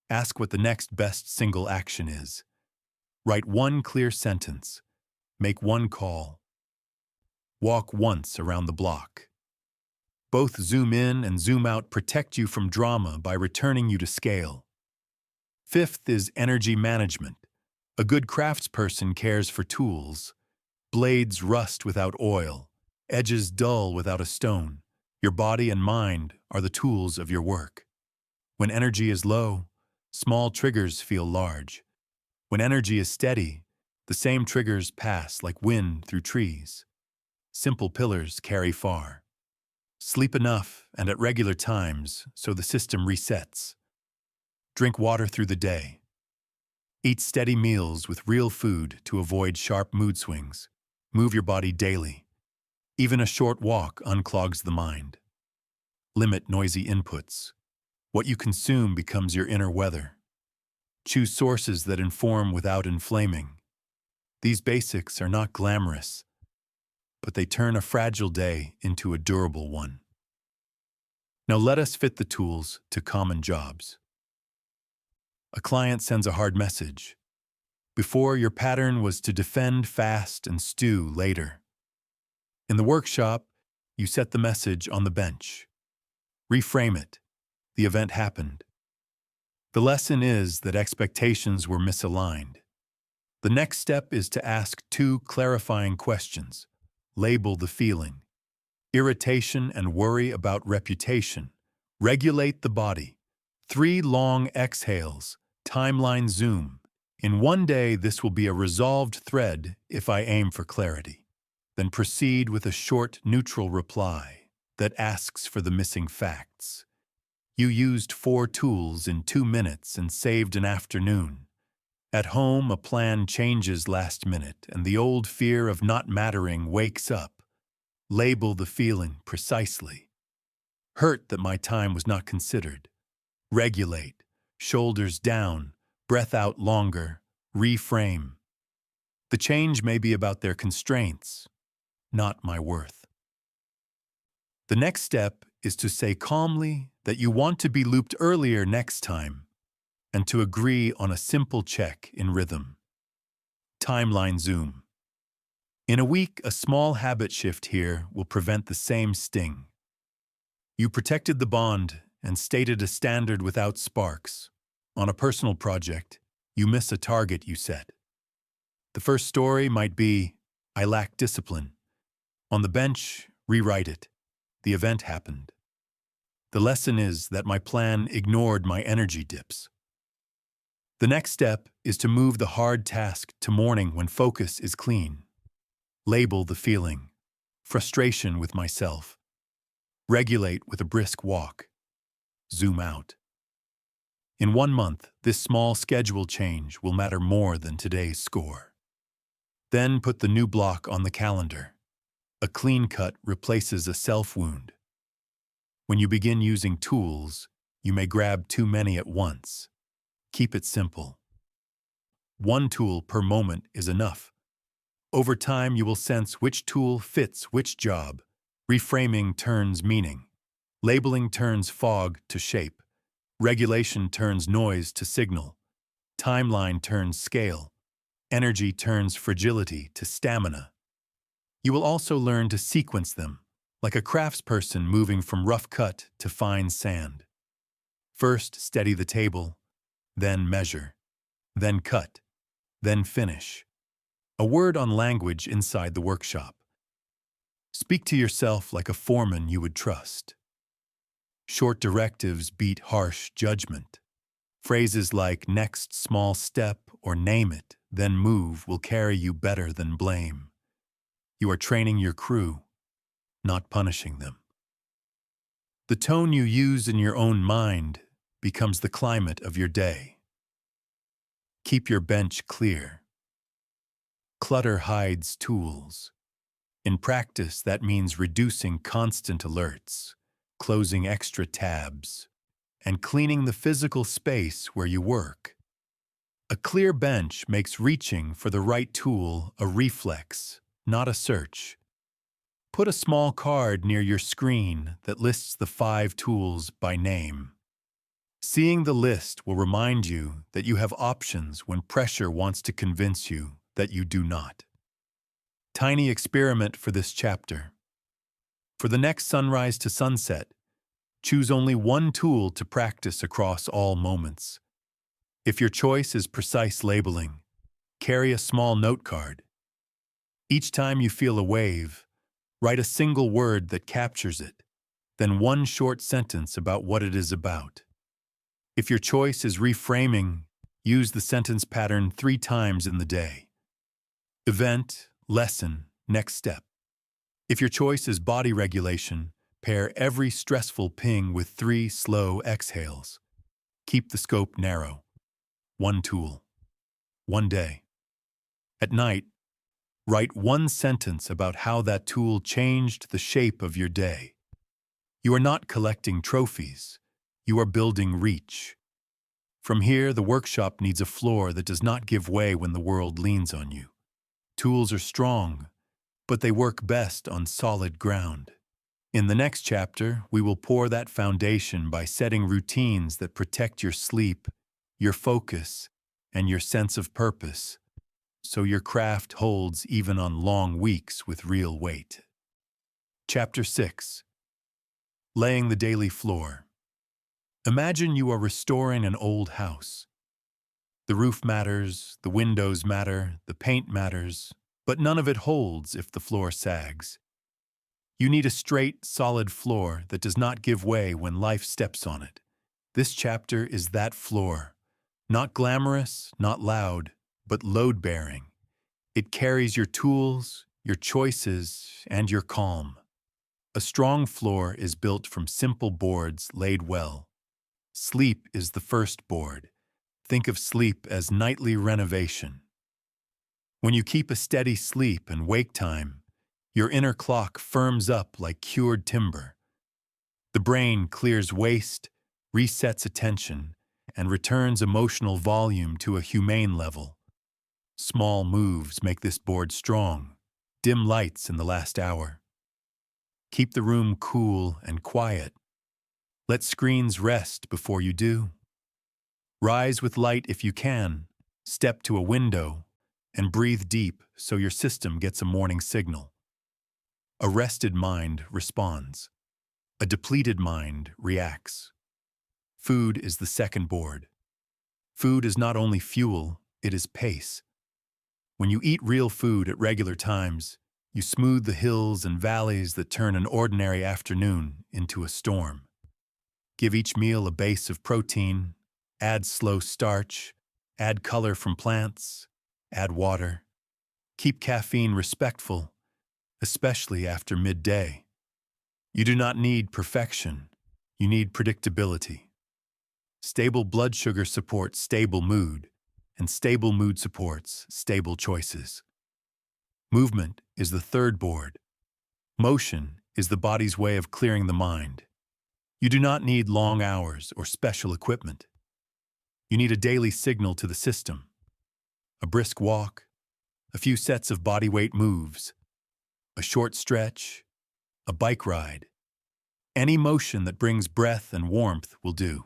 Ask what the next best single action is. Write 1 clear sentence. Make 1 call. Walk once around the block. Both zoom in and zoom out protect you from drama by returning you to scale. Fifth is energy management. A good craftsperson cares for tools. Blades rust without oil, edges dull without a stone. Your body and mind are the tools of your work. When energy is low, small triggers feel large. When energy is steady, the same triggers pass like wind through trees. Simple pillars carry far. Sleep enough and at regular times so the system resets. Drink water through the day. Eat steady meals with real food to avoid sharp mood swings. Move your body daily. Even a short walk unclogs the mind. Limit noisy inputs. What you consume becomes your inner weather. Choose sources that inform without inflaming. These basics are not glamorous, but they turn a fragile day into a durable one. Now let us fit the tools to common jobs. A client sends a hard message. Before, your pattern was to defend fast and stew later. In the workshop, you set the message on the bench. Reframe it. The event happened. The lesson is that expectations were misaligned. The next step is to ask 2 clarifying questions. Label the feeling. Irritation and worry about reputation. Regulate the body. 3 long exhales. Timeline zoom. In 1 day, this will be a resolved thread if I aim for clarity. Then proceed with a short, neutral reply that asks for the missing facts. You used 4 tools in 2 minutes and saved an afternoon. At home, a plan changes last minute, and the old fear of not mattering wakes up. Label the feeling precisely. Hurt that my time was not considered. Regulate. Shoulders down. Breath out longer. Reframe. The change may be about their constraints, not my worth. The next step is to say calmly that you want to be looped earlier next time, and to agree on a simple check in rhythm. Timeline zoom. In a week, a small habit shift here will prevent the same sting. You protected the bond and stated a standard without sparks. On a personal project, you miss a target you set. The first story might be, I lack discipline. On the bench, rewrite it. The event happened. The lesson is that my plan ignored my energy dips. The next step is to move the hard task to morning when focus is clean. Label the feeling. Frustration with myself. Regulate with a brisk walk. Zoom out. In 1 month, this small schedule change will matter more than today's score. Then put the new block on the calendar. A clean cut replaces a self-wound. When you begin using tools, you may grab too many at once. Keep it simple. 1 tool per moment is enough. Over time, you will sense which tool fits which job. Reframing turns meaning. Labeling turns fog to shape. Regulation turns noise to signal. Timeline turns scale. Energy turns fragility to stamina. You will also learn to sequence them, like a craftsperson moving from rough cut to fine sand. First, steady the table, then measure, then cut, then finish. A word on language inside the workshop. Speak to yourself like a foreman you would trust. Short directives beat harsh judgment. Phrases like next small step or name it, then move will carry you better than blame. You are training your crew, not punishing them. The tone you use in your own mind becomes the climate of your day. Keep your bench clear. Clutter hides tools. In practice, that means reducing constant alerts, closing extra tabs, and cleaning the physical space where you work. A clear bench makes reaching for the right tool a reflex, not a search. Put a small card near your screen that lists the 5 tools by name. Seeing the list will remind you that you have options when pressure wants to convince you that you do not. Tiny experiment for this chapter. For the next sunrise to sunset, choose only one tool to practice across all moments. If your choice is precise labeling, carry a small note card. Each time you feel a wave, write a single word that captures it, then one short sentence about what it is about. If your choice is reframing, use the sentence pattern 3 times in the day. Event, lesson, next step. If your choice is body regulation, pair every stressful ping with 3 slow exhales. Keep the scope narrow. 1 tool. 1 day. At night, write 1 sentence about how that tool changed the shape of your day. You are not collecting trophies. You are building reach. From here, the workshop needs a floor that does not give way when the world leans on you. Tools are strong, but they work best on solid ground. In the next chapter, we will pour that foundation by setting routines that protect your sleep, your focus, and your sense of purpose, so your craft holds even on long weeks with real weight. Chapter 6. Laying the daily floor. Imagine you are restoring an old house. The roof matters, the windows matter, the paint matters, but none of it holds if the floor sags. You need a straight, solid floor that does not give way when life steps on it. This chapter is that floor. Not glamorous, not loud, but load-bearing. It carries your tools, your choices, and your calm. A strong floor is built from simple boards laid well. Sleep is the first board. Think of sleep as nightly renovation. When you keep a steady sleep and wake time, your inner clock firms up like cured timber. The brain clears waste, resets attention, and returns emotional volume to a humane level. Small moves make this board strong. Dim lights in the last hour. Keep the room cool and quiet. Let screens rest before you do. Rise with light if you can, step to a window, and breathe deep so your system gets a morning signal. A rested mind responds. A depleted mind reacts. Food is the second board. Food is not only fuel, it is pace. When you eat real food at regular times, you smooth the hills and valleys that turn an ordinary afternoon into a storm. Give each meal a base of protein, add slow starch, add color from plants, add water. Keep caffeine respectful, especially after midday. You do not need perfection, you need predictability. Stable blood sugar supports stable mood, and stable mood supports stable choices. Movement is the third board. Motion is the body's way of clearing the mind. You do not need long hours or special equipment. You need a daily signal to the system. A brisk walk, a few sets of bodyweight moves, a short stretch, a bike ride. Any motion that brings breath and warmth will do.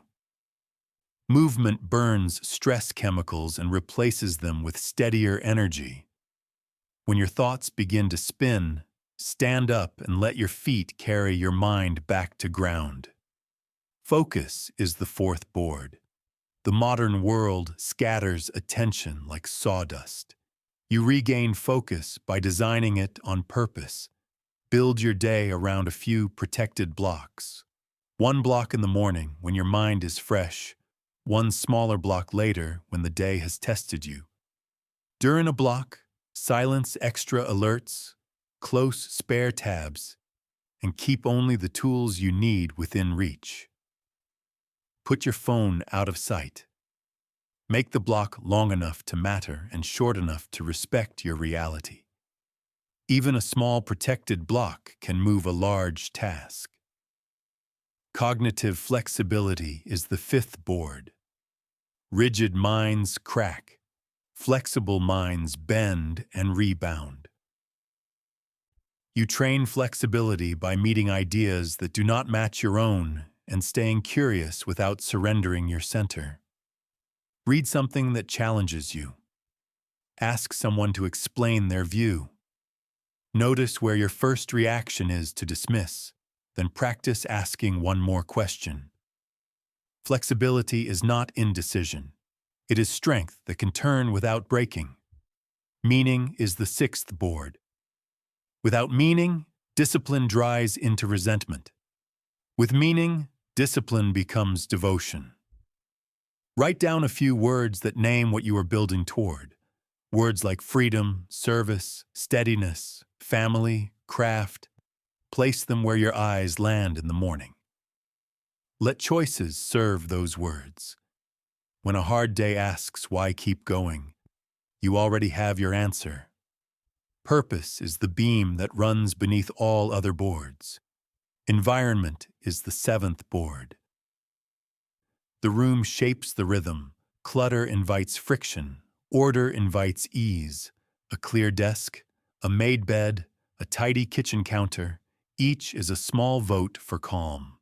Movement burns stress chemicals and replaces them with steadier energy. When your thoughts begin to spin, stand up and let your feet carry your mind back to ground. Focus is the fourth board. The modern world scatters attention like sawdust. You regain focus by designing it on purpose. Build your day around a few protected blocks. One block in the morning when your mind is fresh, one smaller block later when the day has tested you. During a block, silence extra alerts, close spare tabs, and keep only the tools you need within reach. Put your phone out of sight. Make the block long enough to matter and short enough to respect your reality. Even a small protected block can move a large task. Cognitive flexibility is the fifth board. Rigid minds crack. Flexible minds bend and rebound. You train flexibility by meeting ideas that do not match your own and staying curious without surrendering your center. Read something that challenges you. Ask someone to explain their view. Notice where your first reaction is to dismiss, then practice asking one more question. Flexibility is not indecision. It is strength that can turn without breaking. Meaning is the sixth board. Without meaning, discipline dries into resentment. With meaning, discipline becomes devotion. Write down a few words that name what you are building toward. Words like freedom, service, steadiness, family, craft. Place them where your eyes land in the morning. Let choices serve those words. When a hard day asks why keep going, you already have your answer. Purpose is the beam that runs beneath all other boards. Environment is the seventh board. The room shapes the rhythm. Clutter invites friction. Order invites ease. A clear desk, a made bed, a tidy kitchen counter, each is a small vote for calm.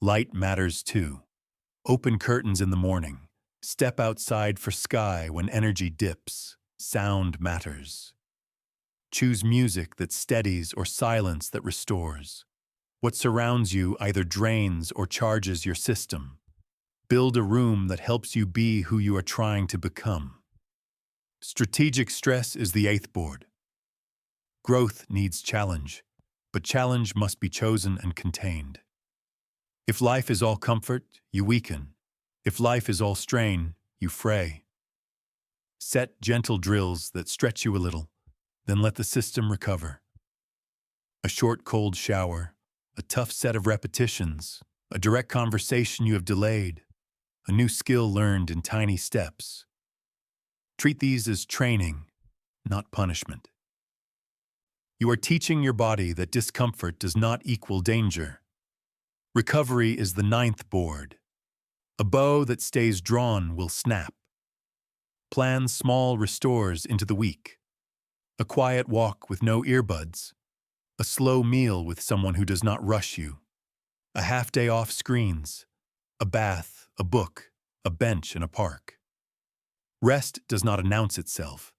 Light matters too. Open curtains in the morning. Step outside for sky when energy dips. Sound matters. Choose music that steadies or silence that restores. What surrounds you either drains or charges your system. Build a room that helps you be who you are trying to become. Strategic stress is the eighth board. Growth needs challenge, but challenge must be chosen and contained. If life is all comfort, you weaken. If life is all strain, you fray. Set gentle drills that stretch you a little, then let the system recover. A short cold shower, a tough set of repetitions, a direct conversation you have delayed, a new skill learned in tiny steps. Treat these as training, not punishment. You are teaching your body that discomfort does not equal danger. Recovery is the ninth board. A bow that stays drawn will snap. Plan small restores into the week. A quiet walk with no earbuds. A slow meal with someone who does not rush you. A half day off screens. A bath, a book, a bench in a park. Rest does not announce itself.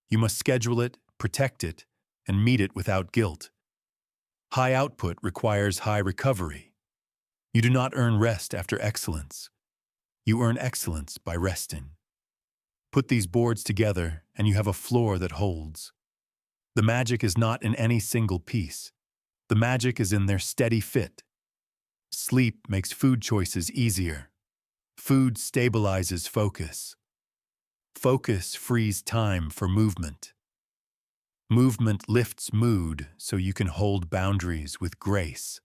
You must schedule it, protect it, and meet it without guilt. High output requires high recovery. You do not earn rest after excellence. You earn excellence by resting. Put these boards together and you have a floor that holds. The magic is not in any single piece. The magic is in their steady fit. Sleep makes food choices easier. Food stabilizes focus. Focus frees time for movement. Movement lifts mood so you can hold boundaries with grace.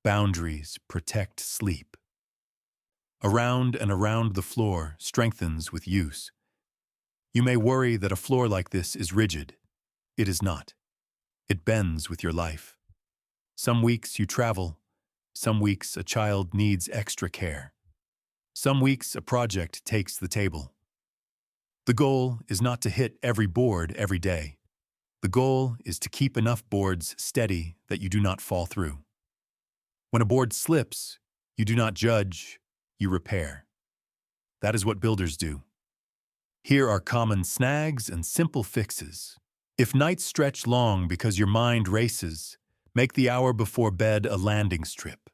Boundaries protect sleep. Around and around the floor strengthens with use. You may worry that a floor like this is rigid. It is not. It bends with your life. Some weeks you travel. Some weeks a child needs extra care. Some weeks a project takes the table. The goal is not to hit every board every day. The goal is to keep enough boards steady that you do not fall through. When a board slips, you do not judge, you repair. That is what builders do. Here are common snags and simple fixes. If nights stretch long because your mind races, make the hour before bed a landing strip.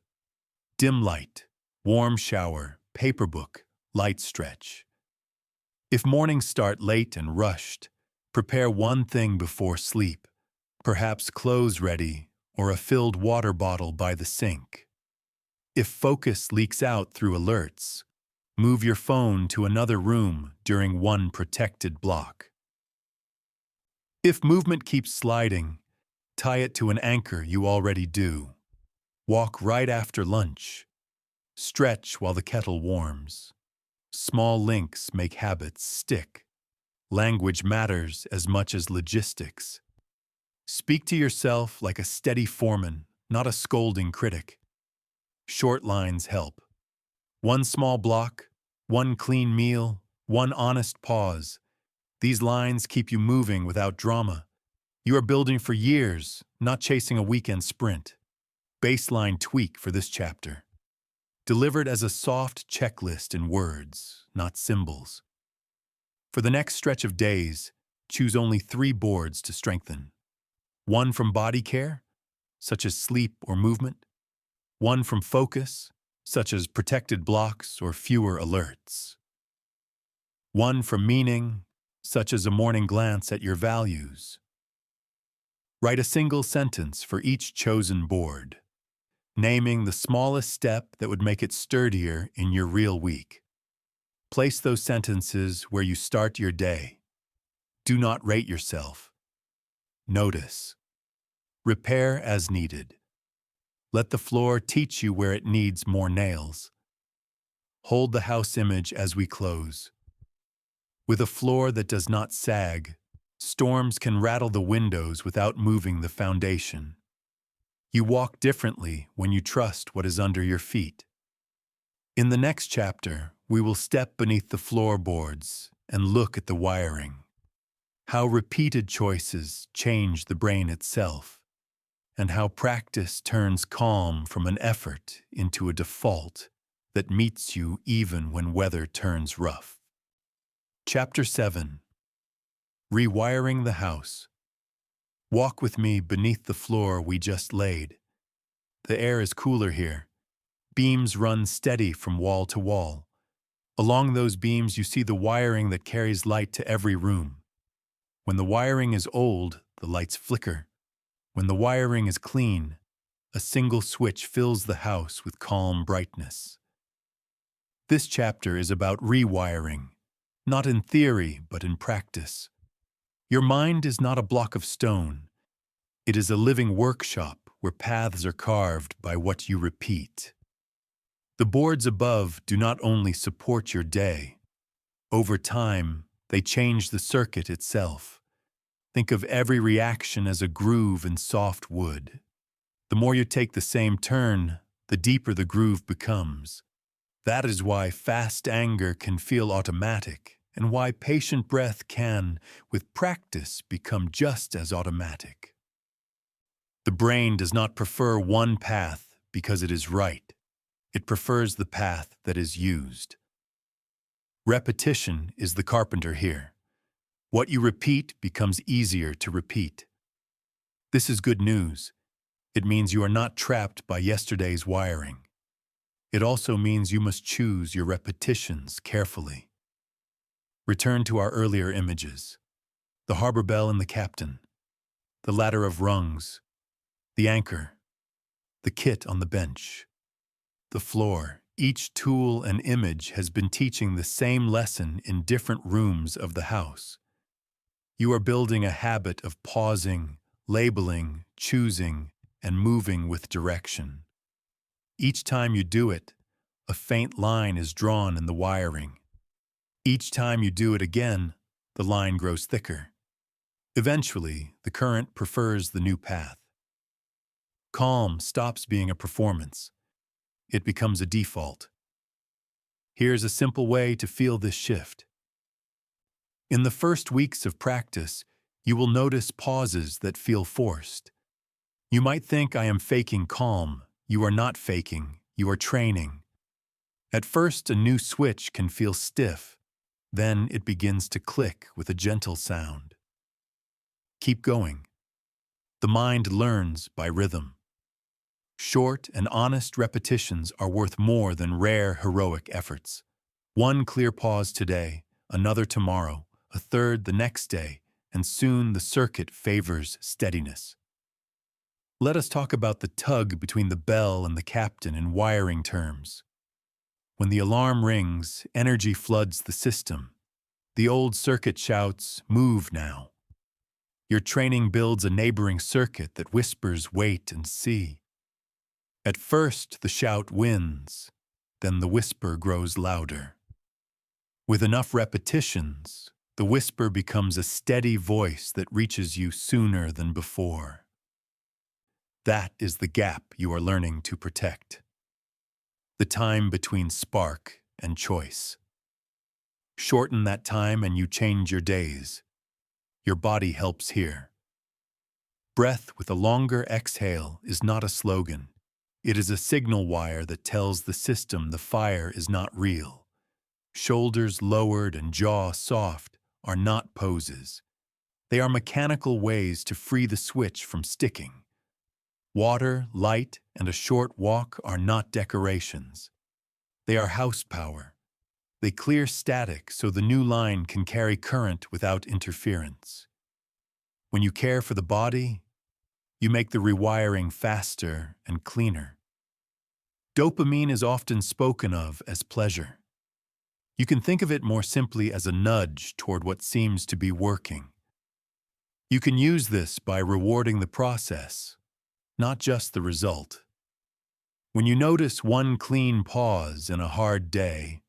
Dim light, warm shower, paper book, light stretch. If mornings start late and rushed, prepare one thing before sleep, perhaps clothes ready or a filled water bottle by the sink. If focus leaks out through alerts, move your phone to another room during one protected block. If movement keeps sliding, tie it to an anchor you already do. Walk right after lunch. Stretch while the kettle warms. Small links make habits stick. Language matters as much as logistics. Speak to yourself like a steady foreman, not a scolding critic. Short lines help. One small block, one clean meal, one honest pause. These lines keep you moving without drama. You are building for years, not chasing a weekend sprint. Baseline tweak for this chapter. Delivered as a soft checklist in words, not symbols. For the next stretch of days, choose only 3 boards to strengthen. 1 from body care, such as sleep or movement. 1 from focus, such as protected blocks or fewer alerts. 1 from meaning, such as a morning glance at your values. Write a single sentence for each chosen board, naming the smallest step that would make it sturdier in your real week. Place those sentences where you start your day. Do not rate yourself. Notice. Repair as needed. Let the floor teach you where it needs more nails. Hold the house image as we close. With a floor that does not sag, storms can rattle the windows without moving the foundation. You walk differently when you trust what is under your feet. In the next chapter, we will step beneath the floorboards and look at the wiring. How repeated choices change the brain itself, and how practice turns calm from an effort into a default that meets you even when weather turns rough. Chapter 7. Rewiring the house. Walk with me beneath the floor we just laid. The air is cooler here. Beams run steady from wall to wall. Along those beams you see the wiring that carries light to every room. When the wiring is old, the lights flicker. When the wiring is clean, a single switch fills the house with calm brightness. This chapter is about rewiring, not in theory but in practice. Your mind is not a block of stone. It is a living workshop where paths are carved by what you repeat. The boards above do not only support your day. Over time, they change the circuit itself. Think of every reaction as a groove in soft wood. The more you take the same turn, the deeper the groove becomes. That is why fast anger can feel automatic, and why patient breath can, with practice, become just as automatic. The brain does not prefer one path because it is right. It prefers the path that is used. Repetition is the carpenter here. What you repeat becomes easier to repeat. This is good news. It means you are not trapped by yesterday's wiring. It also means you must choose your repetitions carefully. Return to our earlier images. The harbor bell and the captain. The ladder of rungs. The anchor. The kit on the bench. The floor. Each tool and image has been teaching the same lesson in different rooms of the house. You are building a habit of pausing, labeling, choosing, and moving with direction. Each time you do it, a faint line is drawn in the wiring. Each time you do it again, the line grows thicker. Eventually, the current prefers the new path. Calm stops being a performance. It becomes a default. Here's a simple way to feel this shift. In the first weeks of practice, you will notice pauses that feel forced. You might think, I am faking calm. You are not faking, you are training. At first, a new switch can feel stiff. Then it begins to click with a gentle sound. Keep going. The mind learns by rhythm. Short and honest repetitions are worth more than rare heroic efforts. One clear pause today, another tomorrow, a third the next day, and soon the circuit favors steadiness. Let us talk about the tug between the bell and the captain in wiring terms. When the alarm rings, energy floods the system. The old circuit shouts, "Move now." Your training builds a neighboring circuit that whispers, "Wait and see." At first, the shout wins, then the whisper grows louder. With enough repetitions, the whisper becomes a steady voice that reaches you sooner than before. That is the gap you are learning to protect. The time between spark and choice. Shorten that time and you change your days. Your body helps here. Breath with a longer exhale is not a slogan. It is a signal wire that tells the system the fire is not real. Shoulders lowered and jaw soft are not poses. They are mechanical ways to free the switch from sticking. Water, light, and a short walk are not decorations. They are house power. They clear static so the new line can carry current without interference. When you care for the body, you make the rewiring faster and cleaner. Dopamine is often spoken of as pleasure. You can think of it more simply as a nudge toward what seems to be working. You can use this by rewarding the process, not just the result. When you notice one clean pause in a hard day,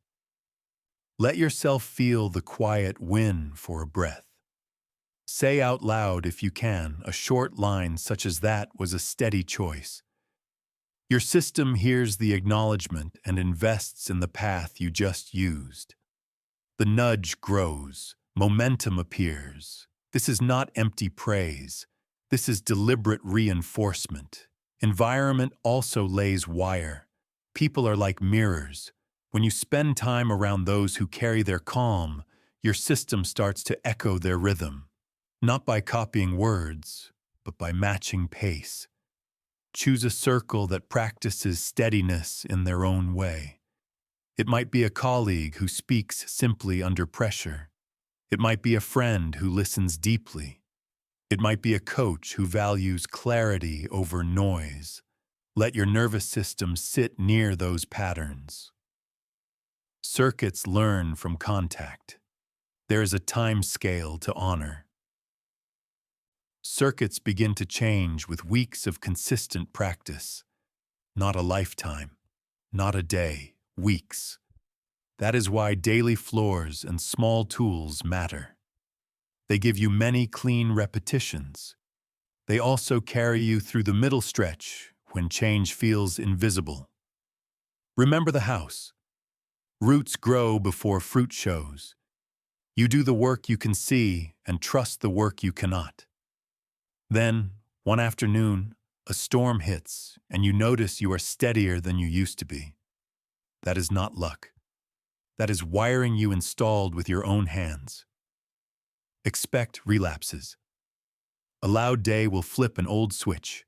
let yourself feel the quiet win for a breath. Say out loud, if you can, a short line such as that was a steady choice. Your system hears the acknowledgement and invests in the path you just used. The nudge grows, momentum appears. This is not empty praise. This is deliberate reinforcement. Environment also lays wire. People are like mirrors. When you spend time around those who carry their calm, your system starts to echo their rhythm. Not by copying words, but by matching pace. Choose a circle that practices steadiness in their own way. It might be a colleague who speaks simply under pressure. It might be a friend who listens deeply. It might be a coach who values clarity over noise. Let your nervous system sit near those patterns. Circuits learn from contact. There is a time scale to honor. Circuits begin to change with weeks of consistent practice. Not a lifetime, not a day, weeks. That is why daily floors and small tools matter. They give you many clean repetitions. They also carry you through the middle stretch when change feels invisible. Remember the house. Roots grow before fruit shows. You do the work you can see and trust the work you cannot. Then, one afternoon, a storm hits and you notice you are steadier than you used to be. That is not luck. That is wiring you installed with your own hands. Expect relapses. A loud day will flip an old switch.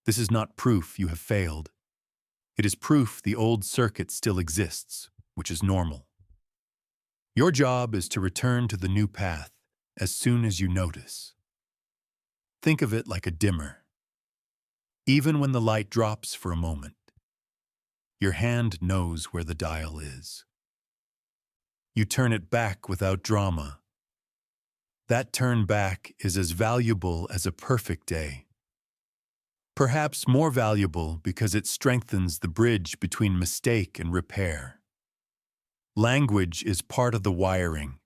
This is not proof you have failed. It is proof the old circuit still exists, which is normal. Your job is to return to the new path as soon as you notice. Think of it like a dimmer. Even when the light drops for a moment, your hand knows where the dial is. You turn it back without drama. That turn back is as valuable as a perfect day. Perhaps more valuable because it strengthens the bridge between mistake and repair. Language is part of the wiring.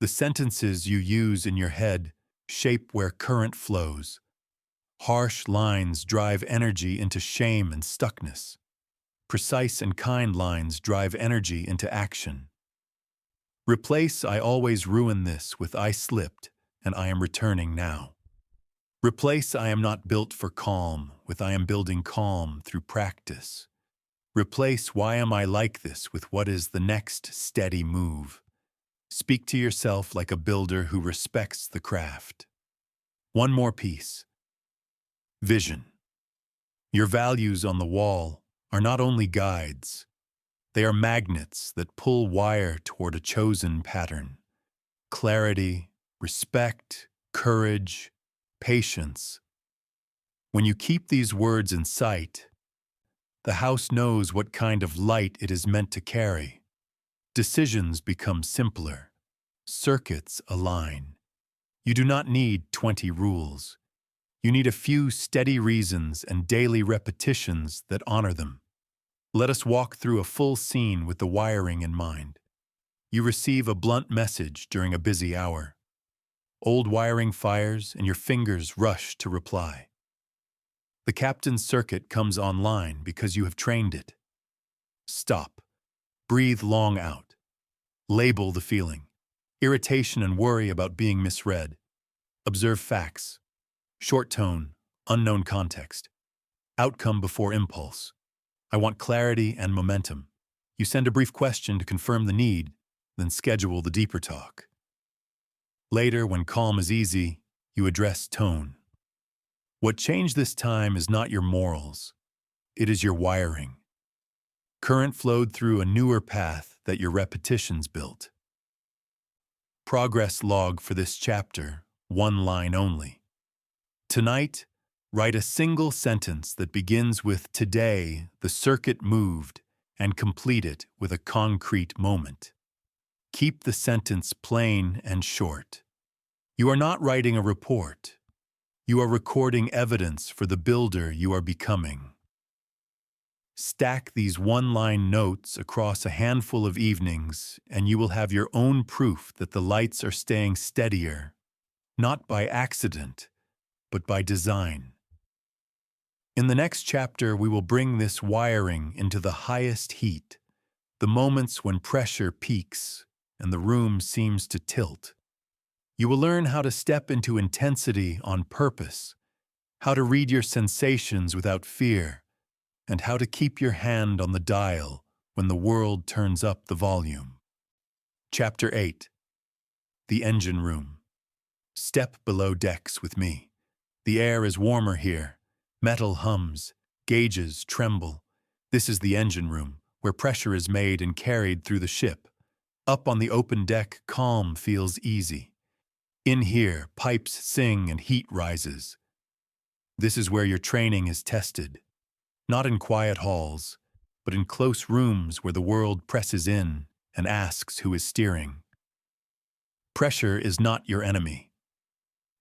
The sentences you use in your head shape where current flows. Harsh lines drive energy into shame and stuckness. Precise and kind lines drive energy into action. Replace "I always ruin this" with "I slipped and I am returning now." Replace "I am not built for calm" with "I am building calm through practice." Replace "Why am I like this" with "What is the next steady move?" Speak to yourself like a builder who respects the craft. One more piece. Vision. Your values on the wall are not only guides. They are magnets that pull wire toward a chosen pattern. Clarity, respect, courage, patience. When you keep these words in sight, the house knows what kind of light it is meant to carry. Decisions become simpler. Circuits align. You do not need 20 rules. You need a few steady reasons and daily repetitions that honor them. Let us walk through a full scene with the wiring in mind. You receive a blunt message during a busy hour. Old wiring fires and your fingers rush to reply. The captain's circuit comes online because you have trained it. Stop. Breathe long out. Label the feeling. Irritation and worry about being misread. Observe facts. Short tone, unknown context. Outcome before impulse. I want clarity and momentum. You send a brief question to confirm the need, then schedule the deeper talk. Later, when calm is easy, you address tone. What changed this time is not your morals. It is your wiring. Current flowed through a newer path that your repetitions built. Progress log for this chapter, one line only. Tonight, write a single sentence that begins with "Today, the circuit moved," and complete it with a concrete moment. Keep the sentence plain and short. You are not writing a report. You are recording evidence for the builder you are becoming. Stack these one-line notes across a handful of evenings, and you will have your own proof that the lights are staying steadier, not by accident, but by design. In the next chapter, we will bring this wiring into the highest heat, the moments when pressure peaks and the room seems to tilt. You will learn how to step into intensity on purpose, how to read your sensations without fear, and how to keep your hand on the dial when the world turns up the volume. Chapter 8. The Engine Room. Step below decks with me. The air is warmer here. Metal hums. Gauges tremble. This is the engine room, where pressure is made and carried through the ship. Up on the open deck, calm feels easy. In here, pipes sing and heat rises. This is where your training is tested. Not in quiet halls, but in close rooms where the world presses in and asks who is steering. Pressure is not your enemy.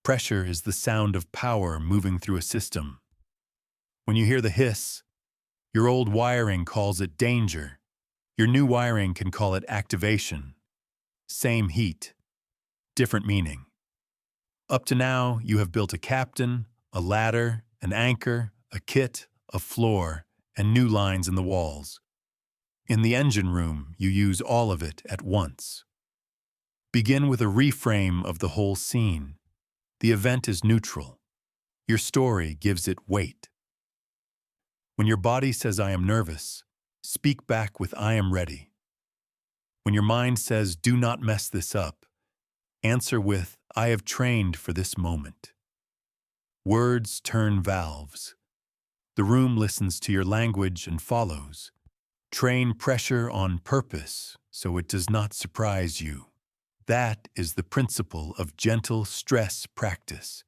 Pressure is the sound of power moving through a system. When you hear the hiss, your old wiring calls it danger. Your new wiring can call it activation. Same heat, different meaning. Up to now, you have built a captain, a ladder, an anchor, a kit, a floor, and new lines in the walls. In the engine room, you use all of it at once. Begin with a reframe of the whole scene. The event is neutral. Your story gives it weight. When your body says, "I am nervous," speak back with, "I am ready." When your mind says, "Do not mess this up," answer with, "I have trained for this moment." Words turn valves. The room listens to your language and follows. Train pressure on purpose so it does not surprise you. That is the principle of gentle stress practice.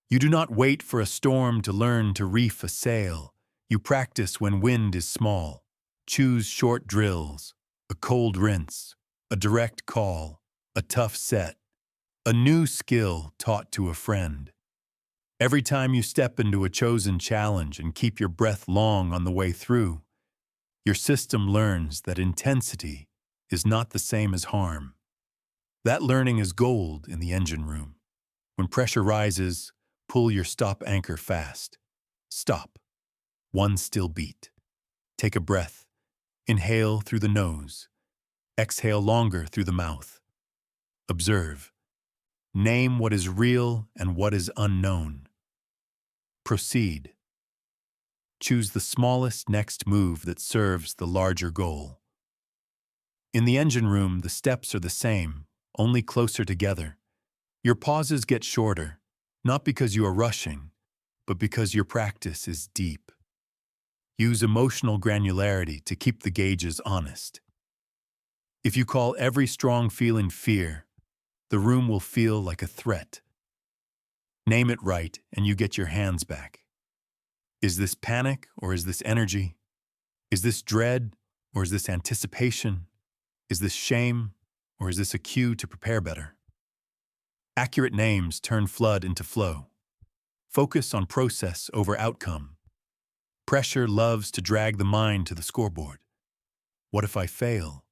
You do not wait for a storm to learn to reef a sail. You practice when wind is small. Choose short drills, a cold rinse, a direct call, a tough set, a new skill taught to a friend. Every time you step into a chosen challenge and keep your breath long on the way through, your system learns that intensity is not the same as harm. That learning is gold in the engine room. When pressure rises, pull your stop anchor fast. Stop. One still beat. Take a breath. Inhale through the nose. Exhale longer through the mouth. Observe. Name what is real and what is unknown. Proceed. Choose the smallest next move that serves the larger goal. In the engine room, the steps are the same, only closer together. Your pauses get shorter, not because you are rushing, but because your practice is deep. Use emotional granularity to keep the gauges honest. If you call every strong feeling fear, The room will feel like a threat. Name it right, and you get your hands back. Is this panic, or is this energy? Is this dread, or is this anticipation? Is this shame, or is this a cue to prepare better? Accurate names turn flood into flow. Focus on process over outcome. Pressure loves to drag the mind to the scoreboard. What if I fail?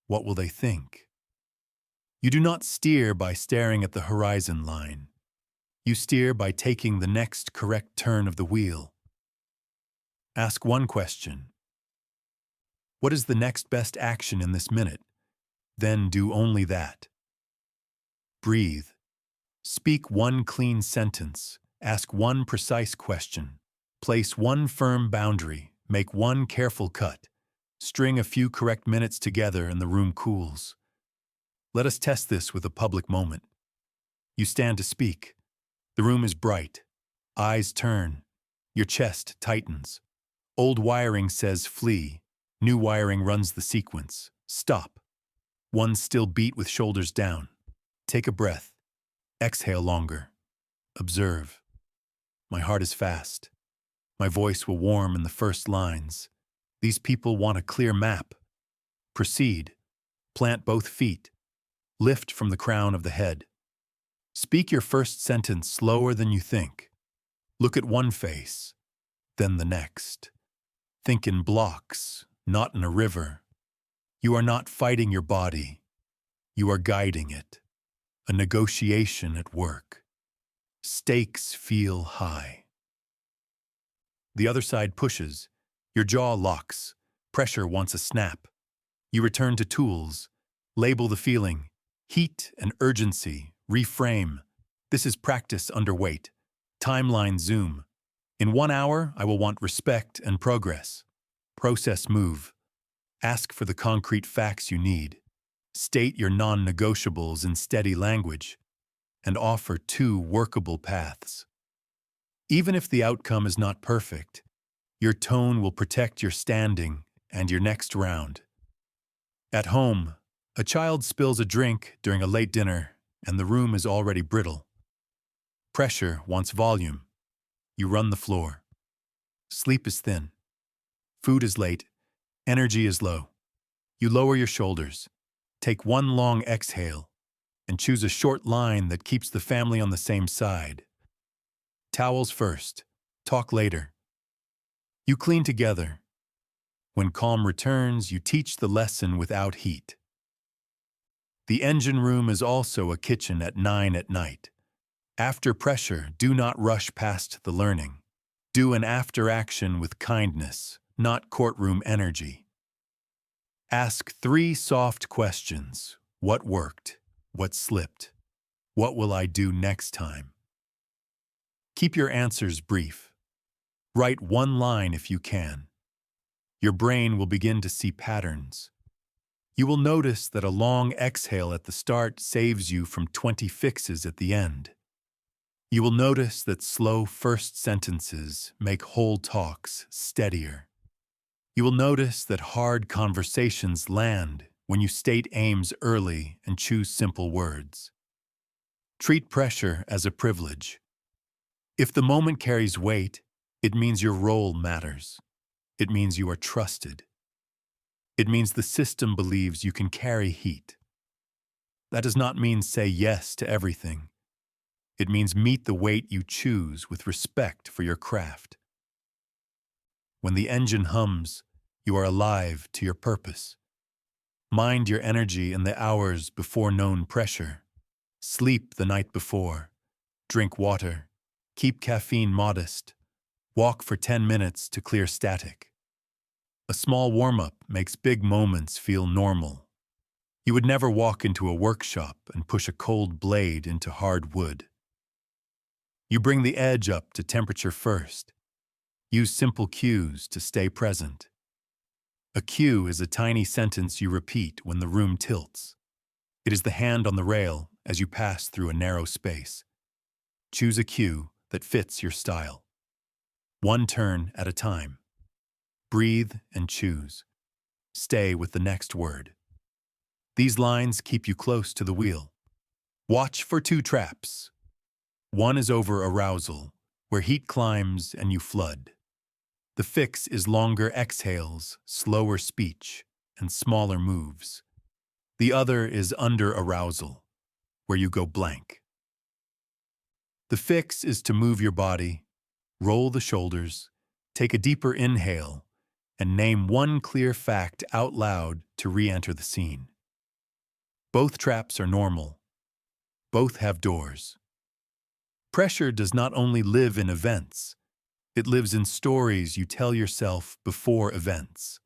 What will they think? You do not steer by staring at the horizon line. You steer by taking the next correct turn of the wheel. Ask one question. What is the next best action in this minute? Then do only that. Breathe. Speak one clean sentence. Ask one precise question. Place one firm boundary. Make one careful cut. String a few correct minutes together and the room cools. Let us test this with a public moment. You stand to speak. The room is bright. Eyes turn. Your chest tightens. Old wiring says flee. New wiring runs the sequence. Stop. One still beat with shoulders down. Take a breath. Exhale longer. Observe. My heart is fast. My voice will warm in the first lines. These people want a clear map. Proceed. Plant both feet. Lift from the crown of the head. Speak your first sentence slower than you think. Look at one face, then the next. Think in blocks, not in a river. You are not fighting your body. You are guiding it. A negotiation at work. Stakes feel high. The other side pushes. Your jaw locks. Pressure wants a snap. You return to tools. Label the feeling. Heat and urgency. Reframe. This is practice under weight. Timeline zoom. In 1 hour, I will want respect and progress. Process move. Ask for the concrete facts you need. State your non-negotiables in steady language. And offer 2 workable paths. Even if the outcome is not perfect, your tone will protect your standing and your next round. At home, a child spills a drink during a late dinner and the room is already brittle. Pressure wants volume. You run the floor. Sleep is thin. Food is late. Energy is low. You lower your shoulders. Take one long exhale and choose a short line that keeps the family on the same side. Towels first. Talk later. You clean together. When calm returns, you teach the lesson without heat. The engine room is also a kitchen at 9 at night. After pressure, do not rush past the learning. Do an after action with kindness, not courtroom energy. Ask 3 soft questions. What worked? What slipped? What will I do next time? Keep your answers brief. Write 1 line if you can. Your brain will begin to see patterns. You will notice that a long exhale at the start saves you from 20 fixes at the end. You will notice that slow first sentences make whole talks steadier. You will notice that hard conversations land when you state aims early and choose simple words. Treat pressure as a privilege. If the moment carries weight, it means your role matters. It means you are trusted. It means the system believes you can carry heat. That does not mean say yes to everything. It means meet the weight you choose with respect for your craft. When the engine hums, you are alive to your purpose. Mind your energy in the hours before known pressure. Sleep the night before. Drink water. Keep caffeine modest. Walk for 10 minutes to clear static. A small warm-up makes big moments feel normal. You would never walk into a workshop and push a cold blade into hard wood. You bring the edge up to temperature first. Use simple cues to stay present. A cue is a tiny sentence you repeat when the room tilts. It is the hand on the rail as you pass through a narrow space. Choose a cue that fits your style. 1 turn at a time. Breathe and choose. Stay with the next word. These lines keep you close to the wheel. Watch for two traps. One is over arousal, where heat climbs and you flood. The fix is longer exhales, slower speech, and smaller moves. The other is under arousal, where you go blank. The fix is to move your body, roll the shoulders, take a deeper inhale, and name one clear fact out loud to re-enter the scene. Both traps are normal. Both have doors. Pressure does not only live in events, it lives in stories you tell yourself before events.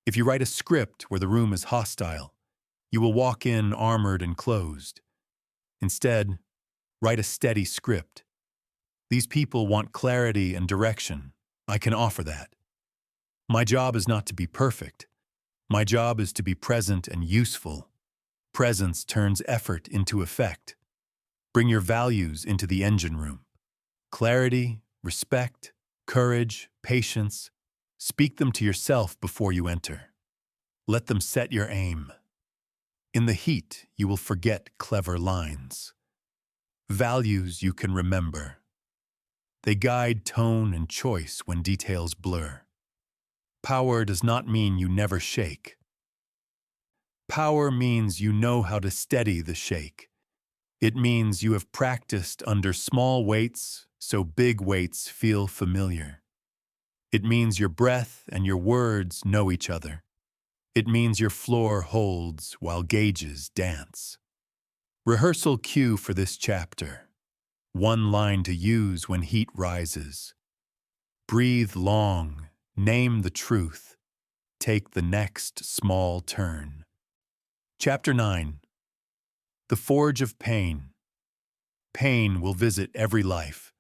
If you write a script where the room is hostile, you will walk in armored and closed. Instead, write a steady script. These people want clarity and direction. I can offer that. My job is not to be perfect. My job is to be present and useful. Presence turns effort into effect. Bring your values into the engine room. Clarity, respect, courage, patience. Speak them to yourself before you enter. Let them set your aim. In the heat, you will forget clever lines. Values you can remember. They guide tone and choice when details blur. Power does not mean you never shake. Power means you know how to steady the shake. It means you have practiced under small weights so big weights feel familiar. It means your breath and your words know each other. It means your floor holds while gauges dance. Rehearsal cue for this chapter. One line to use when heat rises. Breathe long, name the truth. Take the next small turn. Chapter 9. The Forge of Pain. Pain will visit every life.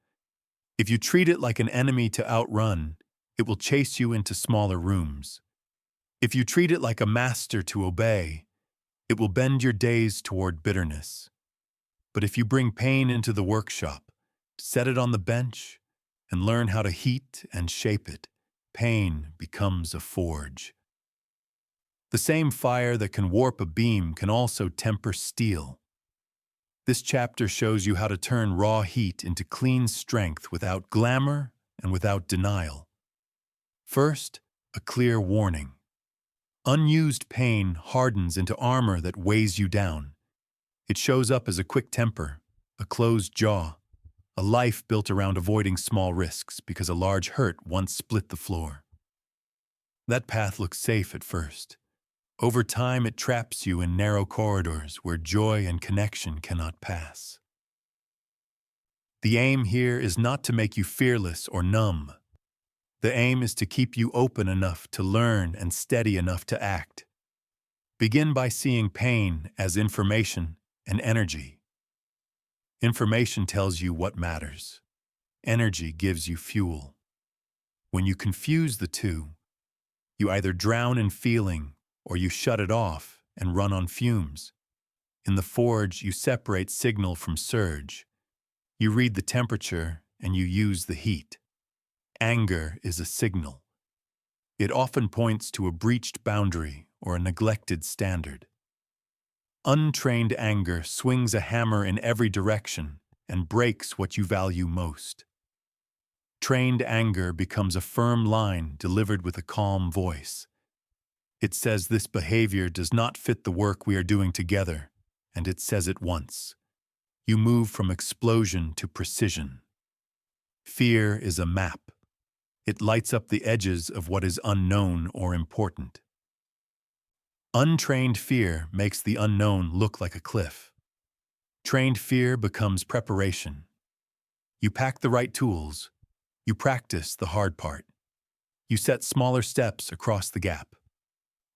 If you treat it like an enemy to outrun, it will chase you into smaller rooms. If you treat it like a master to obey, it will bend your days toward bitterness. But if you bring pain into the workshop, set it on the bench, and learn how to heat and shape it, pain becomes a forge. The same fire that can warp a beam can also temper steel. This chapter shows you how to turn raw heat into clean strength without glamour and without denial. First, a clear warning. Unused pain hardens into armor that weighs you down. It shows up as a quick temper, a closed jaw, a life built around avoiding small risks because a large hurt once split the floor. That path looks safe at first. Over time, it traps you in narrow corridors where joy and connection cannot pass. The aim here is not to make you fearless or numb. The aim is to keep you open enough to learn and steady enough to act. Begin by seeing pain as information and energy. Information tells you what matters. Energy gives you fuel. When you confuse the two, you either drown in feeling or you shut it off and run on fumes. In the forge, you separate signal from surge. You read the temperature and you use the heat. Anger is a signal. It often points to a breached boundary or a neglected standard. Untrained anger swings a hammer in every direction and breaks what you value most. Trained anger becomes a firm line delivered with a calm voice. It says this behavior does not fit the work we are doing together, and it says it once. You move from explosion to precision. Fear is a map. It lights up the edges of what is unknown or important. Untrained fear makes the unknown look like a cliff. Trained fear becomes preparation. You pack the right tools. You practice the hard part. You set smaller steps across the gap.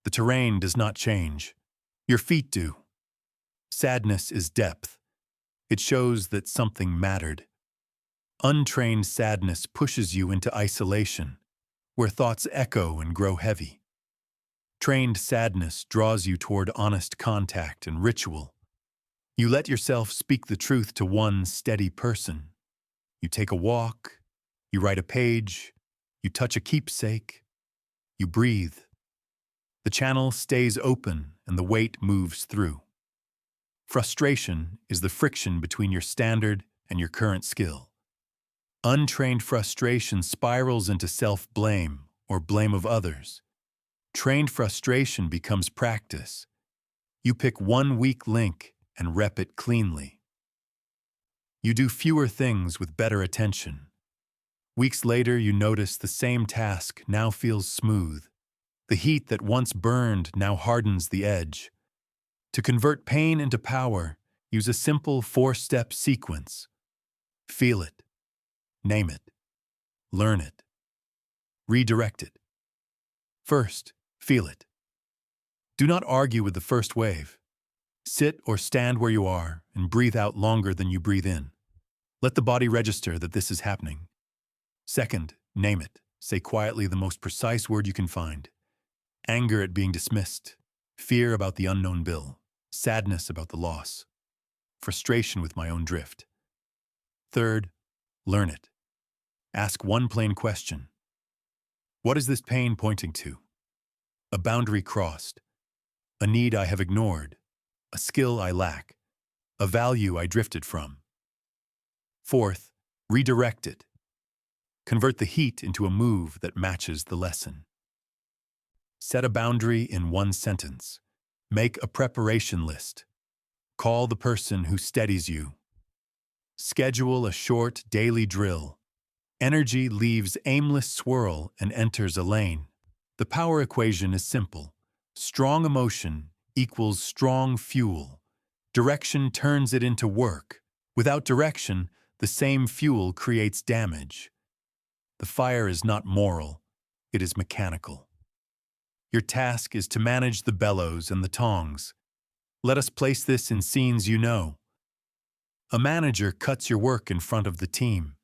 The terrain does not change. Your feet do. Sadness is depth. It shows that something mattered. Untrained sadness pushes you into isolation, where thoughts echo and grow heavy. Trained sadness draws you toward honest contact and ritual. You let yourself speak the truth to one steady person. You take a walk, you write a page, you touch a keepsake, you breathe. The channel stays open and the weight moves through. Frustration is the friction between your standard and your current skill. Untrained frustration spirals into self-blame or blame of others. Trained frustration becomes practice. You pick one weak link and rep it cleanly. You do fewer things with better attention. Weeks later, you notice the same task now feels smooth. The heat that once burned now hardens the edge. To convert pain into power, use a simple 4-step sequence. Feel it. Name it. Learn it. Redirect it. First, feel it. Do not argue with the first wave. Sit or stand where you are and breathe out longer than you breathe in. Let the body register that this is happening. Second, name it. Say quietly the most precise word you can find. Anger at being dismissed. Fear about the unknown bill. Sadness about the loss. Frustration with my own drift. Third, learn it. Ask one plain question. What is this pain pointing to? A boundary crossed. A need I have ignored. A skill I lack. A value I drifted from. Fourth, redirect it. Convert the heat into a move that matches the lesson. Set a boundary in one sentence. Make a preparation list. Call the person who steadies you. Schedule a short daily drill. Energy leaves aimless swirl and enters a lane. The power equation is simple. Strong emotion equals strong fuel. Direction turns it into work. Without direction, the same fuel creates damage. The fire is not moral, it is mechanical. Your task is to manage the bellows and the tongs. Let us place this in scenes you know. A manager cuts your work in front of the team.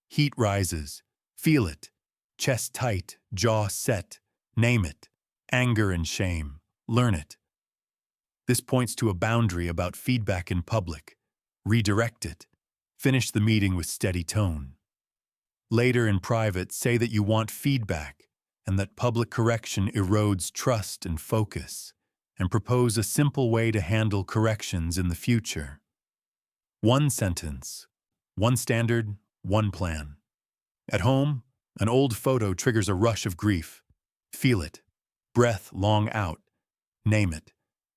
Heat rises. Feel it. Chest tight, jaw set. Name it. Anger and shame. Learn it. This points to a boundary about feedback in public. Redirect it. Finish the meeting with steady tone. Later in private, say that you want feedback and that public correction erodes trust and focus, and propose a simple way to handle corrections in the future. One sentence, one standard, one plan. At home, an old photo triggers a rush of grief. Feel it. Breath long out. Name it.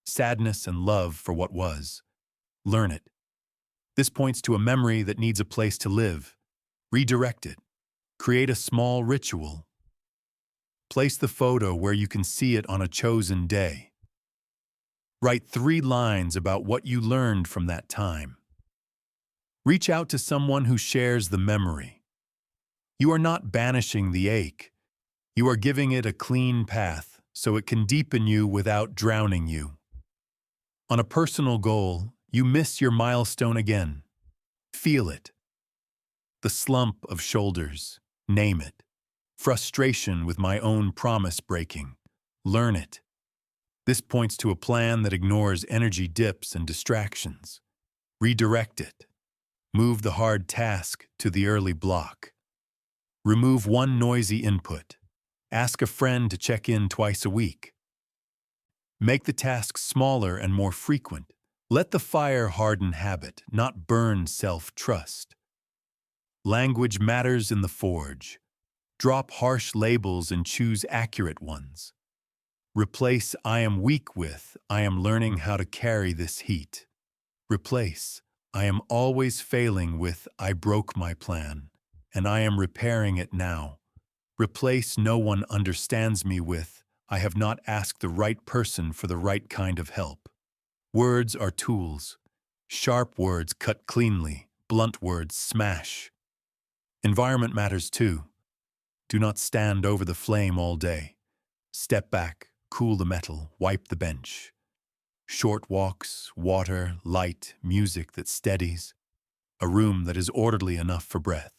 Sadness and love for what was. Learn it. This points to a memory that needs a place to live. Redirect it. Create a small ritual. Place the photo where you can see it on a chosen day. Write 3 lines about what you learned from that time. Reach out to someone who shares the memory. You are not banishing the ache. You are giving it a clean path so it can deepen you without drowning you. On a personal goal, you miss your milestone again. Feel it. The slump of shoulders. Name it. Frustration with my own promise breaking. Learn it. This points to a plan that ignores energy dips and distractions. Redirect it. Move the hard task to the early block. Remove one noisy input. Ask a friend to check in twice a week. Make the task smaller and more frequent. Let the fire harden habit, not burn self-trust. Language matters in the forge. Drop harsh labels and choose accurate ones. Replace I am weak with I am learning how to carry this heat. Replace I am always failing with I broke my plan, and I am repairing it now. Replace no one understands me with I have not asked the right person for the right kind of help. Words are tools. Sharp words cut cleanly, blunt words smash. Environment matters too. Do not stand over the flame all day. Step back, cool the metal, wipe the bench. Short walks, water, light, music that steadies. A room that is orderly enough for breath.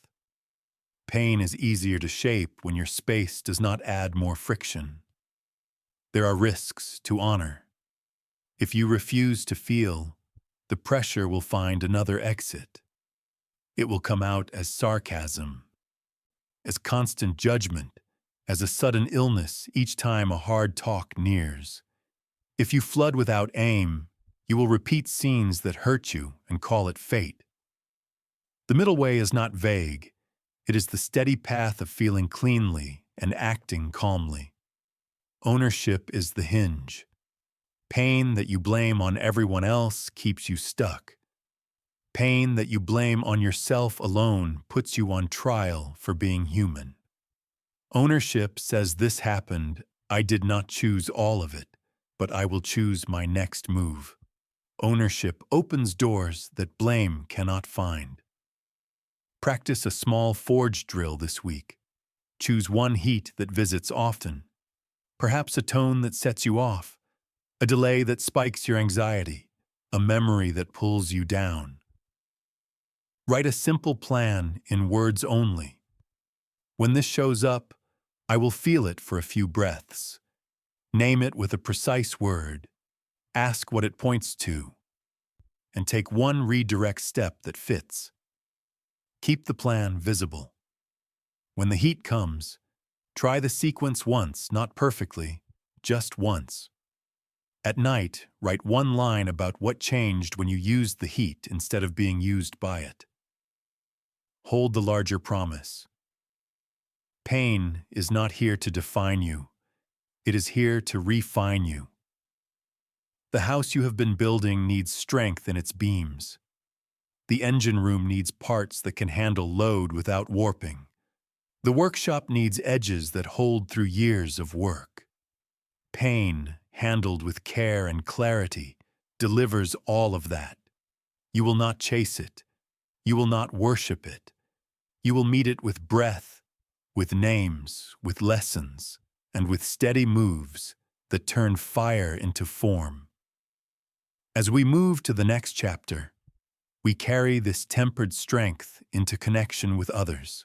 Pain is easier to shape when your space does not add more friction. There are risks to honor. If you refuse to feel, the pressure will find another exit. It will come out as sarcasm, as constant judgment, as a sudden illness each time a hard talk nears. If you flood without aim, You will repeat scenes that hurt you and call it fate. The middle way is not vague. It is the steady path of feeling cleanly and acting calmly. Ownership is the hinge. Pain that you blame on everyone else keeps you stuck. Pain that you blame on yourself alone puts you on trial for being human. Ownership says this happened, I did not choose all of it, but I will choose my next move. Ownership opens doors that blame cannot find. Practice a small forge drill this week. Choose one heat that visits often. Perhaps a tone that sets you off, a delay that spikes your anxiety, a memory that pulls you down. Write a simple plan in words only. When this shows up, I will feel it for a few breaths. Name it with a precise word. Ask what it points to. And take one redirect step that fits. Keep the plan visible. When the heat comes, try the sequence once, not perfectly, just once. At night, write one line about what changed when you used the heat instead of being used by it. Hold the larger promise. Pain is not here to define you. It is here to refine you. The house you have been building needs strength in its beams. The engine room needs parts that can handle load without warping. The workshop needs edges that hold through years of work. Pain, handled with care and clarity, delivers all of that. You will not chase it. You will not worship it. You will meet it with breath, with names, with lessons, and with steady moves that turn fire into form. As we move to the next chapter, we carry this tempered strength into connection with others.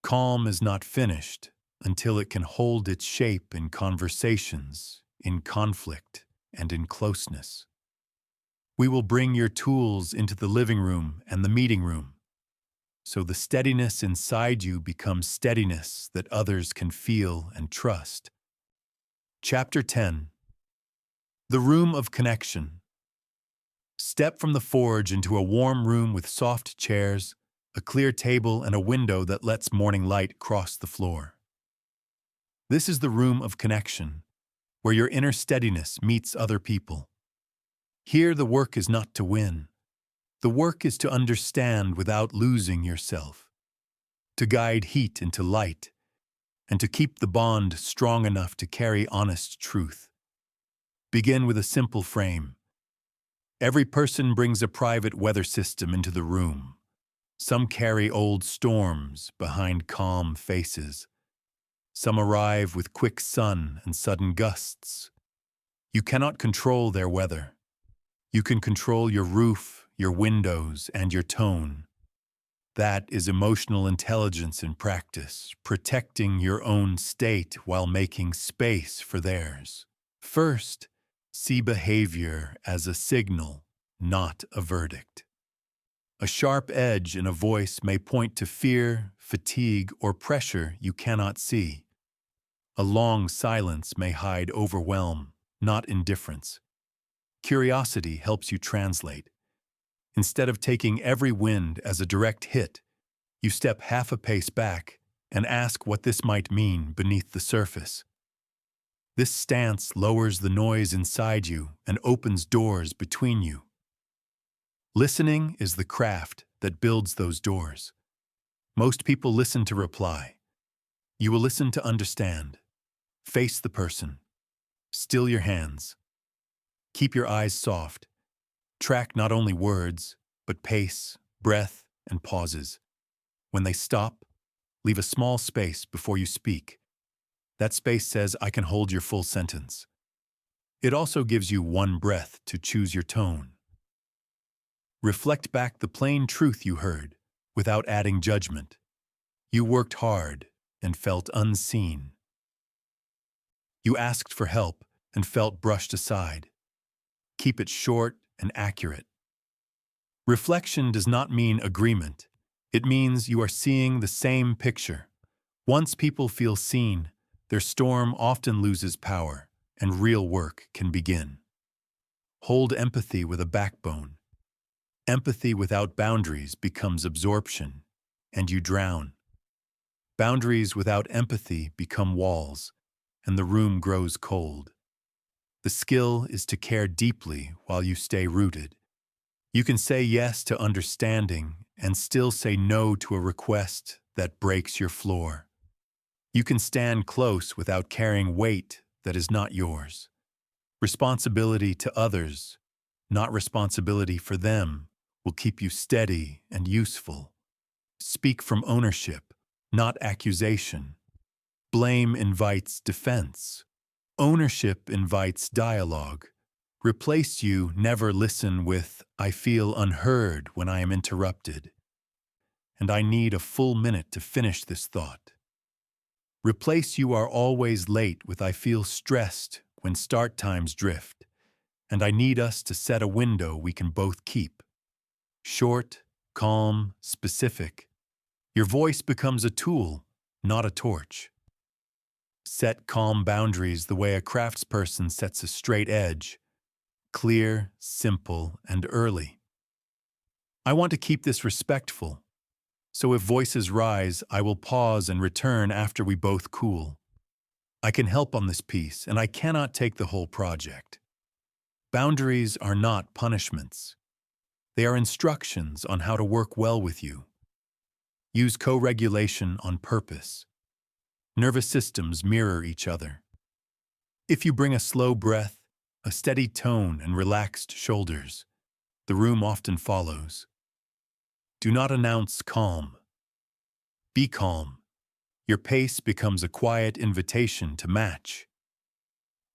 Calm is not finished until it can hold its shape in conversations, in conflict, and in closeness. We will bring your tools into the living room and the meeting room, so the steadiness inside you becomes steadiness that others can feel and trust. Chapter 10. The Room of Connection. Step from the forge into a warm room with soft chairs, a clear table, and a window that lets morning light cross the floor. This is the room of connection, where your inner steadiness meets other people. Here the work is not to win. The work is to understand without losing yourself, to guide heat into light, and to keep the bond strong enough to carry honest truth. Begin with a simple frame. Every person brings a private weather system into the room. Some carry old storms behind calm faces. Some arrive with quick sun and sudden gusts. You cannot control their weather. You can control your roof, your windows, and your tone. That is emotional intelligence in practice, protecting your own state while making space for theirs. First, see behavior as a signal, not a verdict. A sharp edge in a voice may point to fear, fatigue, or pressure you cannot see. A long silence may hide overwhelm, not indifference. Curiosity helps you translate. Instead of taking every wind as a direct hit, you step half a pace back and ask what this might mean beneath the surface. This stance lowers the noise inside you and opens doors between you. Listening is the craft that builds those doors. Most people listen to reply. You will listen to understand. Face the person. Still your hands. Keep your eyes soft. Track not only words, but pace, breath, and pauses. When they stop, leave a small space before you speak. That space says, I can hold your full sentence. It also gives you one breath to choose your tone. Reflect back the plain truth you heard, without adding judgment. You worked hard and felt unseen. You asked for help and felt brushed aside. Keep it short and accurate. Reflection does not mean agreement. It means you are seeing the same picture. Once people feel seen, their storm often loses power, and real work can begin. Hold empathy with a backbone. Empathy without boundaries becomes absorption, and you drown. Boundaries without empathy become walls, and the room grows cold. The skill is to care deeply while you stay rooted. You can say yes to understanding and still say no to a request that breaks your floor. You can stand close without carrying weight that is not yours. Responsibility to others, not responsibility for them, will keep you steady and useful. Speak from ownership, not accusation. Blame invites defense. Ownership invites dialogue. Replace you never listen with, "I feel unheard when I am interrupted," and "I need a full minute to finish this thought." Replace "you are always late" with "I feel stressed when start times drift, and I need us to set a window we can both keep." Short, calm, specific. Your voice becomes a tool, not a torch. Set calm boundaries the way a craftsperson sets a straight edge. Clear, simple, and early. I want to keep this respectful, so if voices rise, I will pause and return after we both cool. I can help on this piece, and I cannot take the whole project. Boundaries are not punishments. They are instructions on how to work well with you. Use co-regulation on purpose. Nervous systems mirror each other. If you bring a slow breath, a steady tone, and relaxed shoulders, the room often follows. Do not announce calm. Be calm. Your pace becomes a quiet invitation to match.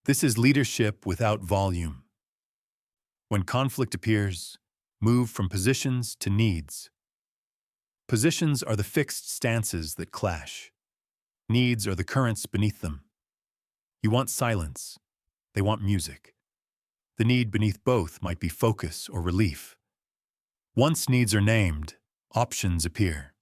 This is leadership without volume. When conflict appears, move from positions to needs. Positions are the fixed stances that clash. Needs are the currents beneath them. You want silence. They want music. The need beneath both might be focus or relief. Once needs are named, options appear.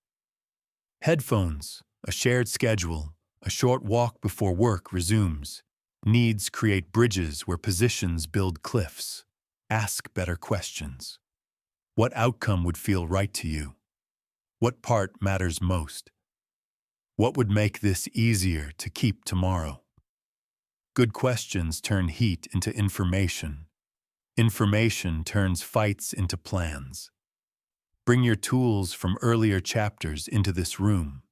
Headphones, a shared schedule, a short walk before work resumes. Needs create bridges where positions build cliffs. Ask better questions. What outcome would feel right to you? What part matters most? What would make this easier to keep tomorrow? Good questions turn heat into information. Information turns fights into plans. Bring your tools from earlier chapters into this room.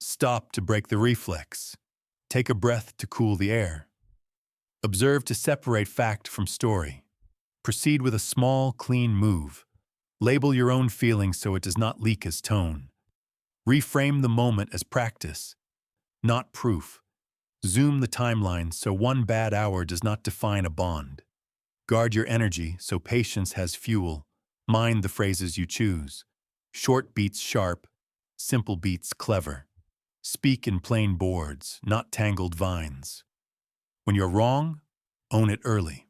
Stop to break the reflex. Take a breath to cool the air. Observe to separate fact from story. Proceed with a small, clean move. Label your own feelings so it does not leak as tone. Reframe the moment as practice, not proof. Zoom the timeline so one bad hour does not define a bond. Guard your energy so patience has fuel. Mind the phrases you choose. Short beats sharp, simple beats clever. Speak in plain boards, not tangled vines. When you're wrong, own it early.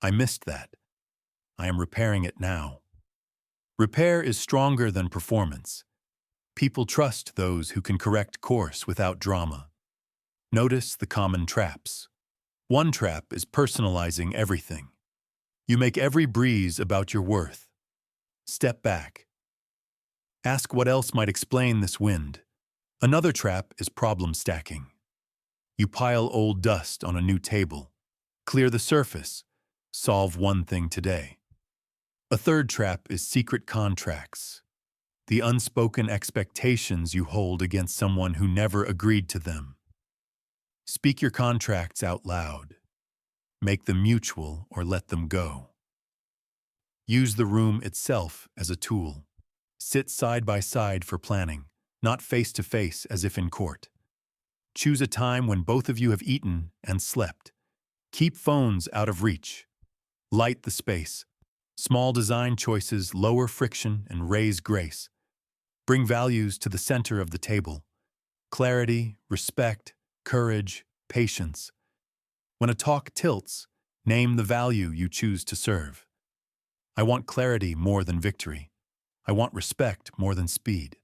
I missed that. I am repairing it now. Repair is stronger than performance. People trust those who can correct course without drama. Notice the common traps. One trap is personalizing everything. You make every breeze about your worth. Step back. Ask what else might explain this wind. Another trap is problem stacking. You pile old dust on a new table. Clear the surface. Solve one thing today. A third trap is secret contracts. The unspoken expectations you hold against someone who never agreed to them. Speak your contracts out loud. Make them mutual or let them go. Use the room itself as a tool. Sit side by side for planning, not face to face as if in court. Choose a time when both of you have eaten and slept. Keep phones out of reach. Light the space. Small design choices lower friction and raise grace. Bring values to the center of the table. Clarity, respect, courage, patience. When a talk tilts, name the value you choose to serve. I want clarity more than victory. I want respect more than speed.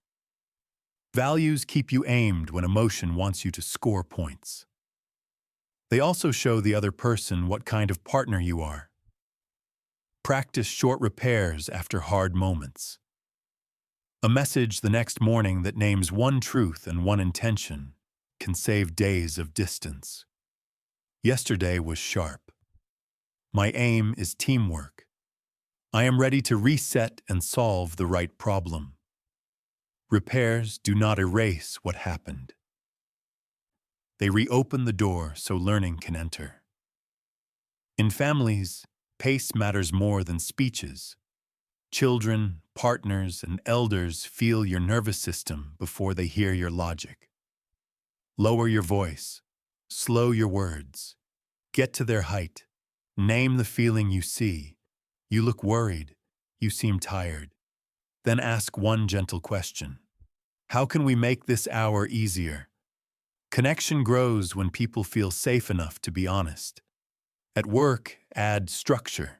Values keep you aimed when emotion wants you to score points. They also show the other person what kind of partner you are. Practice short repairs after hard moments. A message the next morning that names one truth and one intention can save days of distance. Yesterday was sharp. My aim is teamwork. I am ready to reset and solve the right problem. Repairs do not erase what happened. They reopen the door so learning can enter. In families, pace matters more than speeches. Children, partners, and elders feel your nervous system before they hear your logic. Lower your voice. Slow your words. Get to their height. Name the feeling you see. You look worried. You seem tired. Then ask one gentle question. How can we make this hour easier? Connection grows when people feel safe enough to be honest. At work, add structure.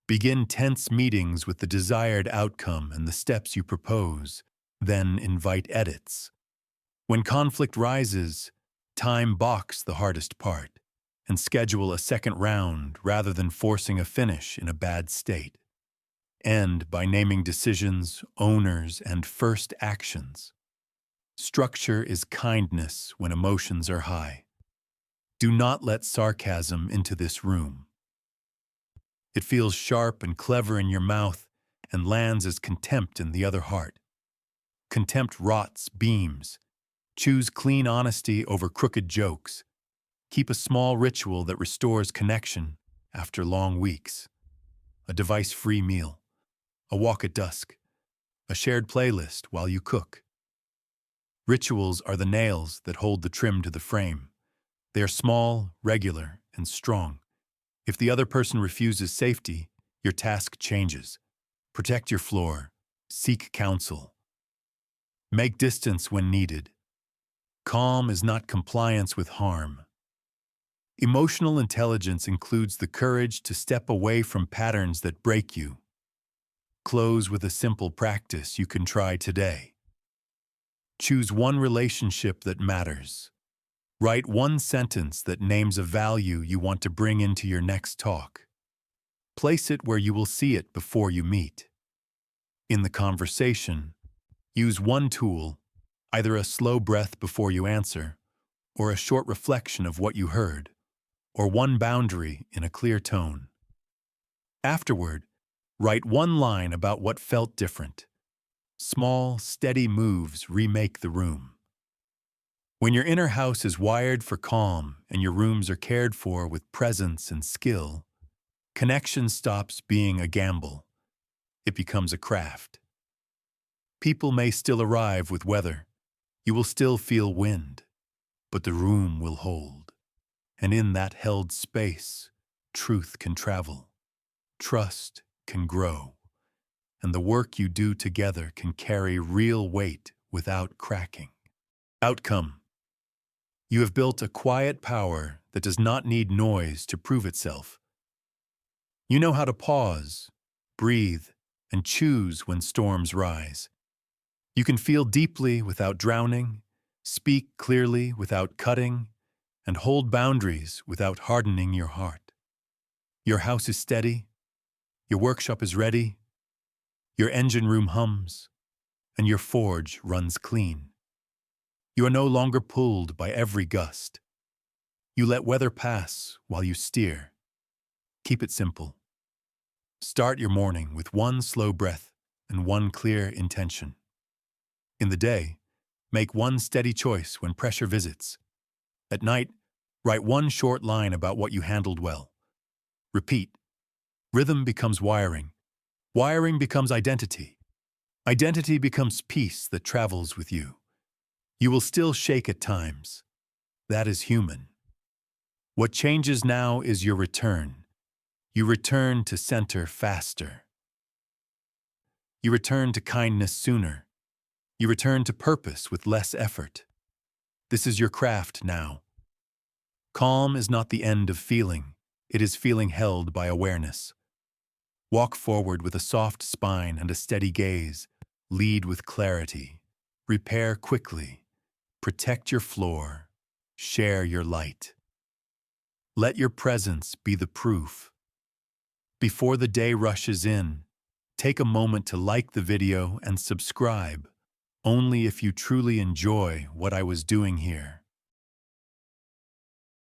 Begin tense meetings with the desired outcome and the steps you propose, then invite edits. When conflict rises, time box the hardest part and schedule a second round rather than forcing a finish in a bad state. End by naming decisions, owners, and first actions. Structure is kindness when emotions are high. Do not let sarcasm into this room. It feels sharp and clever in your mouth and lands as contempt in the other heart. Contempt rots beams. Choose clean honesty over crooked jokes. Keep a small ritual that restores connection after long weeks. A device-free meal. A walk at dusk. A shared playlist while you cook. Rituals are the nails that hold the trim to the frame. They are small, regular, and strong. If the other person refuses safety, your task changes. Protect your floor. Seek counsel. Make distance when needed. Calm is not compliance with harm. Emotional intelligence includes the courage to step away from patterns that break you. Close with a simple practice you can try today. Choose one relationship that matters. Write one sentence that names a value you want to bring into your next talk. Place it where you will see it before you meet. In the conversation, use one tool, either a slow breath before you answer, or a short reflection of what you heard, or one boundary in a clear tone. Afterward, write one line about what felt different. Small, steady moves remake the room. When your inner house is wired for calm and your rooms are cared for with presence and skill, connection stops being a gamble. It becomes a craft. People may still arrive with weather. You will still feel wind, but the room will hold. And in that held space, truth can travel. Trust can grow. And the work you do together can carry real weight without cracking. Outcome. You have built a quiet power that does not need noise to prove itself. You know how to pause, breathe, and choose when storms rise. You can feel deeply without drowning, speak clearly without cutting, and hold boundaries without hardening your heart. Your house is steady, your workshop is ready, your engine room hums, and your forge runs clean. You are no longer pulled by every gust. You let weather pass while you steer. Keep it simple. Start your morning with one slow breath and one clear intention. In the day, make one steady choice when pressure visits. At night, write one short line about what you handled well. Repeat. Rhythm becomes wiring. Wiring becomes identity. Identity becomes peace that travels with you. You will still shake at times. That is human. What changes now is your return. You return to center faster. You return to kindness sooner. You return to purpose with less effort. This is your craft now. Calm is not the end of feeling. It is feeling held by awareness. Walk forward with a soft spine and a steady gaze. Lead with clarity. Repair quickly. Protect your floor. Share your light. Let your presence be the proof. Before the day rushes in, take a moment to like the video and subscribe, only if you truly enjoy what I was doing here.